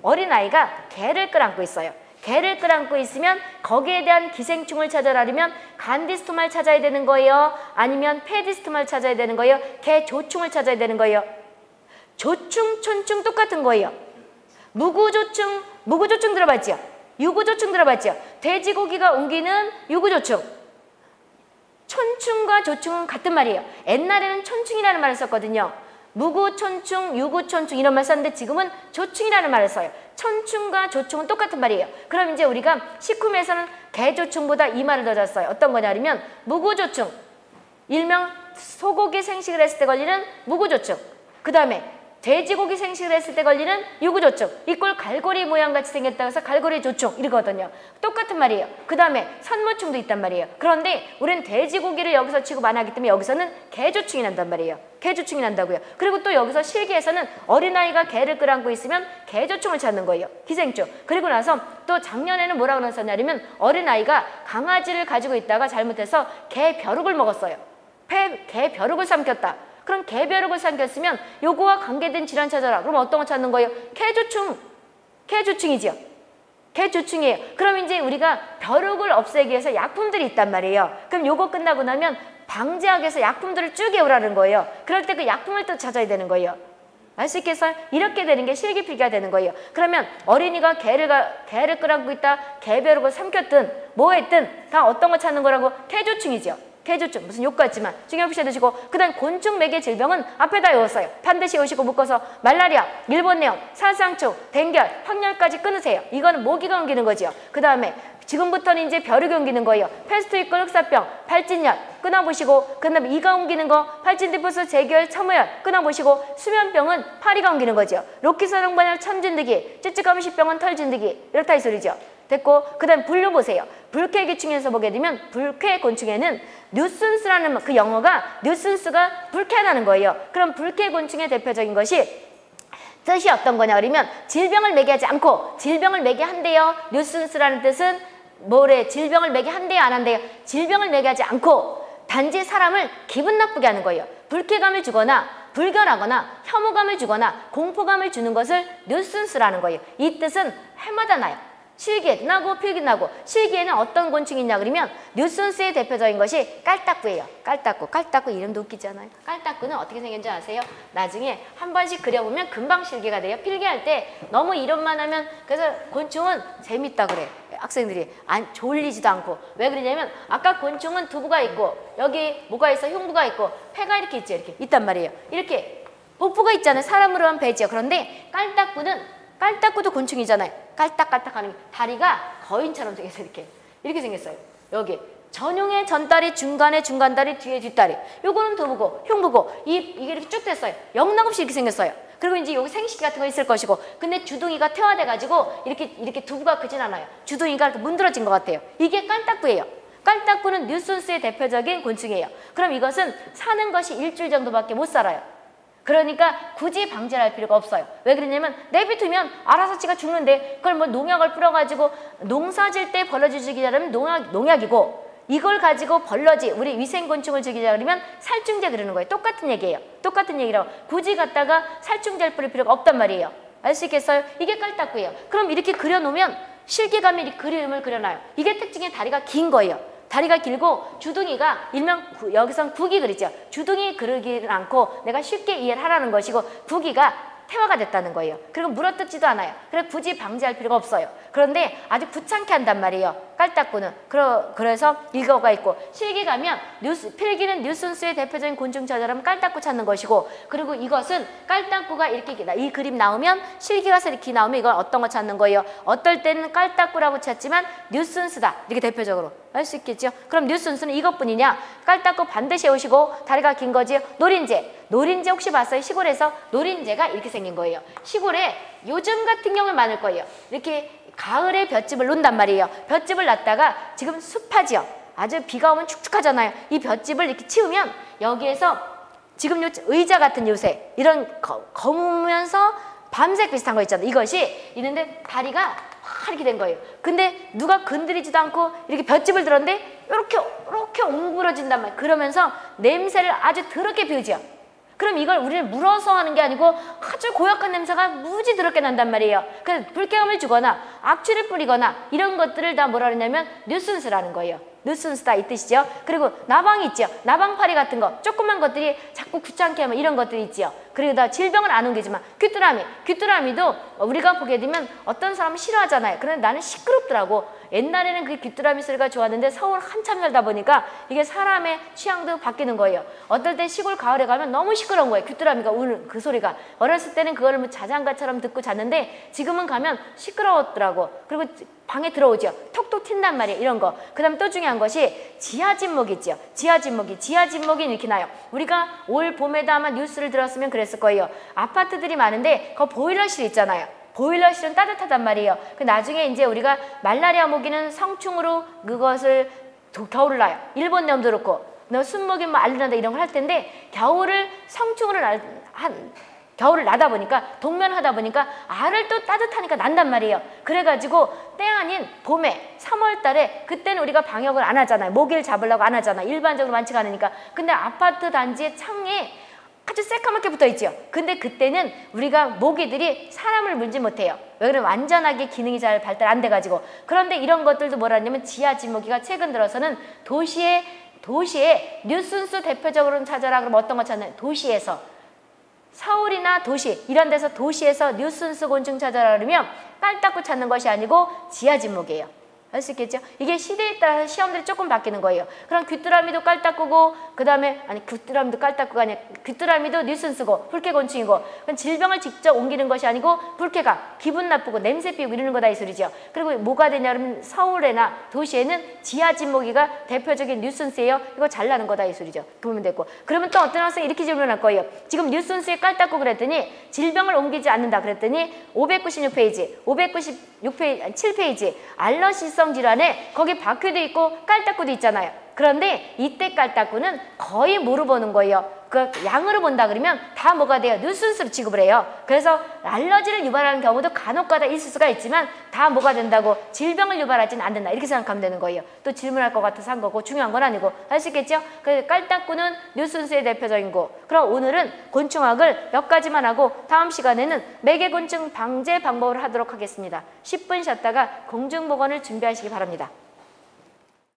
어린아이가 개를 끌안고 있어요. 개를 끌안고 있으면 거기에 대한 기생충을 찾아라면 간디스토마를 찾아야 되는 거예요? 아니면 페디스토마를 찾아야 되는 거예요? 개조충을 찾아야 되는 거예요? 조충, 촌충 똑같은 거예요. 무구조충 들어봤죠? 유구조충 들어봤죠? 돼지고기가 옮기는 유구조충. 촌충과 조충은 같은 말이에요. 옛날에는 촌충이라는 말을 썼거든요. 무구촌충, 유구촌충 이런 말 썼는데 지금은 조충이라는 말을 써요. 촌충과 조충은 똑같은 말이에요. 그럼 이제 우리가 식품에서는 개조충보다 이 말을 더 잘 써요. 어떤 거냐면 무구조충, 일명 소고기 생식을 했을 때 걸리는 무구조충, 그 다음에 돼지고기 생식을 했을 때 걸리는 유구조충, 이꼴 갈고리 모양 같이 생겼다고 해서 갈고리 조충 이러거든요. 똑같은 말이에요. 그 다음에 산모충도 있단 말이에요. 그런데 우리는 돼지고기를 여기서 취급안 하기 때문에 여기서는 개조충이 난단 말이에요. 개조충이 난다고요. 그리고 또 여기서 실기에서는 어린아이가 개를 끌어안고 있으면 개조충을 찾는 거예요. 기생충. 그리고 나서 또 작년에는 뭐라고 썼냐면 어린아이가 강아지를 가지고 있다가 잘못해서 개 벼룩을 먹었어요. 개 벼룩을 삼켰다. 그럼 개벼룩을 삼켰으면 요거와 관계된 질환 찾아라. 그럼 어떤 거 찾는 거예요? 개조충. 개조충이죠. 개조충이에요. 그럼 이제 우리가 벼룩을 없애기 위해서 약품들이 있단 말이에요. 그럼 요거 끝나고 나면 방제하기 위해서 약품들을 쭉 외우라는 거예요. 그럴 때 그 약품을 또 찾아야 되는 거예요. 알 수 있겠어요? 이렇게 되는 게 실기필기가 되는 거예요. 그러면 어린이가 개를 끌어안고 있다, 개벼룩을 삼켰든 뭐 했든 다 어떤 거 찾는 거라고? 개조충이죠. 개조충, 무슨 욕 같지만 중요시 해두시고, 그 다음 곤충 매개 질병은 앞에다 외웠어요. 반드시 외우시고 묶어서 말라리아, 일본내염, 사상충, 댕결, 확열까지 끊으세요. 이거는 모기가 옮기는 거죠. 그 다음에 지금부터는 이제 벼룩이 옮기는 거예요. 패스트리컬 흑사병, 발진열 끊어보시고, 그 다음에 이가 옮기는 거, 발진디푸스, 재결, 첨우열 끊어보시고, 수면병은 파리가 옮기는 거죠. 로키사령반열, 천진드기, 찌찌가무시병은 털진드기, 이렇다 이 소리죠. 됐고, 그 다음 분류 보세요. 불쾌기충에서 보게 되면 불쾌곤충에는 뉴슨스라는 그 영어가 뉴슨스가 불쾌하다는 거예요. 그럼 불쾌곤충의 대표적인 것이 뜻이 어떤 거냐 그러면 질병을 매개하지 않고, 질병을 매개한대요. 뉴슨스라는 뜻은 뭐래? 질병을 매개한대요, 안 한대요? 질병을 매개하지 않고 단지 사람을 기분 나쁘게 하는 거예요. 불쾌감을 주거나 불결하거나 혐오감을 주거나 공포감을 주는 것을 뉴슨스라는 거예요. 이 뜻은 해마다 나요. 실기에도 나고 필기도 나고. 실기에는 어떤 곤충이 있냐 그러면 뉴슨스의 대표적인 것이 깔딱구예요. 깔딱구. 깔딱구 이름도 웃기잖아요. 깔딱구는 어떻게 생겼는지 아세요? 나중에 한 번씩 그려보면 금방 실기가 돼요. 필기할 때 너무 이름만 하면, 그래서 곤충은 재밌다 그래. 학생들이 졸리지도 않고. 왜 그러냐면 아까 곤충은 두부가 있고 여기 뭐가 있어? 흉부가 있고 폐가 이렇게 있죠. 이렇게 있단 말이에요. 이렇게 복부가 있잖아요. 사람으로 한 배지요. 그런데 깔딱구도 곤충이잖아요. 깔딱깔딱하는 다리가 거인처럼 생겨서 이렇게 생겼어요. 여기 전용의 전다리, 중간에 중간다리, 뒤에 뒷다리. 요거는 두부고 흉부고 이게 이렇게 쭉 됐어요. 영락없이 이렇게 생겼어요. 그리고 이제 여기 생식기 같은 거 있을 것이고, 근데 주둥이가 퇴화돼 가지고 이렇게 두부가 크진 않아요. 주둥이가 이렇게 문드러진 것 같아요. 이게 깔딱구예요. 깔딱구는 뉴슨스의 대표적인 곤충이에요. 그럼 이것은 사는 것이 일주일 정도밖에 못 살아요. 그러니까 굳이 방제를 할 필요가 없어요. 왜 그러냐면 내비두면 알아서 지가 죽는데, 그걸 뭐 농약을 뿌려가지고 농사질 때 벌러지 죽이자 그러면 농약이고, 이걸 가지고 벌러지, 우리 위생곤충을 죽이자 그러면 살충제 그러는 거예요. 똑같은 얘기예요. 똑같은 얘기라고. 굳이 갖다가 살충제를 뿌릴 필요가 없단 말이에요. 알 수 있겠어요? 이게 깔딱구예요. 그럼 이렇게 그려놓으면 실기감이 이렇게 그림을 그려놔요. 이게 특징이 다리가 긴 거예요. 다리가 길고 주둥이가 일명 여기선 구기 그리죠. 주둥이 그르기를 않고 내가 쉽게 이해를 하라는 것이고, 구기가 태화가 됐다는 거예요. 그리고 물어뜯지도 않아요. 그래서 굳이 방지할 필요가 없어요. 그런데 아주 귀찮게 한단 말이에요. 깔딱구는. 그래서 이거가 있고, 실기 가면 필기는 뉴슨스의 대표적인 곤충 찾아라면 깔딱구 찾는 것이고, 그리고 이것은 깔딱구가 이렇게 이 그림 나오면 실기 가서 이렇게 나오면 이건 어떤 거 찾는 거예요? 어떨 때는 깔딱구라고 찾지만 뉴슨스다. 이렇게 대표적으로 알 수 있겠죠? 그럼 뉴슨스는 이것뿐이냐? 깔딱구 반드시 외우시고, 다리가 긴 거지. 노린재 혹시 봤어요? 시골에서 노린재가 이렇게 생긴 거예요. 시골에 요즘 같은 경우는 많을 거예요. 이렇게 가을에 볏짚을 놓는단 말이에요. 볏짚을 놨다가 지금 습하지요. 아주 비가 오면 축축하잖아요. 이 볏짚을 이렇게 치우면 여기에서 지금 요 의자 같은 요새 이런 검으면서 밤색 비슷한 거 있잖아요. 이것이 있는데 다리가 이렇게 된 거예요. 근데 누가 건드리지도 않고 이렇게 볏짚을 들었는데 이렇게 옹그러진단 말이에요. 그러면서 냄새를 아주 더럽게 피우죠. 그럼 이걸 우리는 물어서 하는 게 아니고 아주 고약한 냄새가 무지 더럽게 난단 말이에요. 그래서 불쾌감을 주거나 악취를 뿌리거나 이런 것들을 다 뭐라 그러냐면 뉴슨스라는 거예요. 뉴슨스다 이 뜻이죠. 그리고 나방이 있죠. 나방파리 같은 거 조그만 것들이 자꾸 귀찮게 하면 이런 것들이 있죠. 그리고 다 질병을 안 옮기지만 귀뚜라미도 우리가 보게 되면 어떤 사람은 싫어하잖아요. 그런데 나는 시끄럽더라고. 옛날에는 그 귀뚜라미 소리가 좋았는데 서울 한참 살다 보니까 이게 사람의 취향도 바뀌는 거예요. 어떨 때 시골 가을에 가면 너무 시끄러운 거예요. 귀뚜라미가 우는 그 소리가. 어렸을 때는 그걸 뭐 자장가처럼 듣고 잤는데 지금은 가면 시끄러웠더라고. 그리고 방에 들어오죠. 톡톡 튄단 말이에요. 이런 거. 그 다음에 또 중요한 것이 지하진목 있죠. 지하진목이 이렇게 나요. 우리가 올 봄에도 아마 뉴스를 들었으면 그랬을 거예요. 아파트들이 많은데 그 보일러실 있잖아요. 보일러실은 따뜻하단 말이에요. 그 나중에 이제 우리가 말라리아 모기는 성충으로 그것을 겨울을 낳아요. 일본 놈도 그렇고 순모기 뭐 알른다 이런 걸 할 텐데 겨울을 성충으로 겨울을 나다 보니까 동면하다 보니까 알을 또 따뜻하니까 난단 말이에요. 그래가지고 때 아닌 봄에 3월 달에 그때는 우리가 방역을 안 하잖아요. 모기를 잡으려고 안 하잖아요. 일반적으로 많지가 않으니까. 근데 아파트 단지의 창에 아주 새까맣게 붙어있죠. 근데 그때는 우리가 모기들이 사람을 물지 못해요. 왜 그러면 완전하게 기능이 잘 발달 안 돼가지고. 그런데 이런 것들도 뭐라 하냐면 지하진모기가 최근 들어서는 도시에 뉴슨스 대표적으로 찾아라 그러면 어떤 거 찾나요? 도시에서 서울이나 도시 이런 데서 도시에서 뉴슨스 곤충 찾아라 그러면 깔 닦고 찾는 것이 아니고 지하진목이에요. 알 수 있겠죠? 이게 시대에 따라서 시험들이 조금 바뀌는 거예요. 그럼 귀뚜라미도 깔 닦고 그 다음에 아니 귀뚜라미도 깔 닦고가 아니라 귀뚜라미도 뉴슨스고 불쾌곤충이고 그럼 질병을 직접 옮기는 것이 아니고 불쾌가 기분 나쁘고 냄새 피우고 이러는 거다 이 소리죠. 그리고 뭐가 되냐 그러면 서울에나 도시에는 지하진모기가 대표적인 뉴슨스예요. 이거 잘나는 거다 이 소리죠. 보면 되고 그러면 또 어떤 학생이 이렇게 질문할 거예요. 지금 뉴슨스에 깔 닦고 그랬더니 질병을 옮기지 않는다 그랬더니 596페이지 7페이지 알러시성 질환에 거기 박혀도 있고 깔딱구도 있잖아요. 그런데 이때 깔딱구는 거의 뭐로 보는 거예요? 그 양으로 본다 그러면 다 뭐가 돼요? 뉴슨스로 취급을 해요. 그래서 알러지를 유발하는 경우도 간혹가다 있을 수가 있지만 다 뭐가 된다고 질병을 유발하지는 않는다 이렇게 생각하면 되는 거예요. 또 질문할 것 같아서 한 거고 중요한 건 아니고 할 수 있겠죠? 그래서 깔딱구는 뉴슨스의 대표적인 거. 그럼 오늘은 곤충학을 몇 가지만 하고 다음 시간에는 매개곤충 방제 방법을 하도록 하겠습니다. 10분 쉬었다가 공중보건을 준비하시기 바랍니다.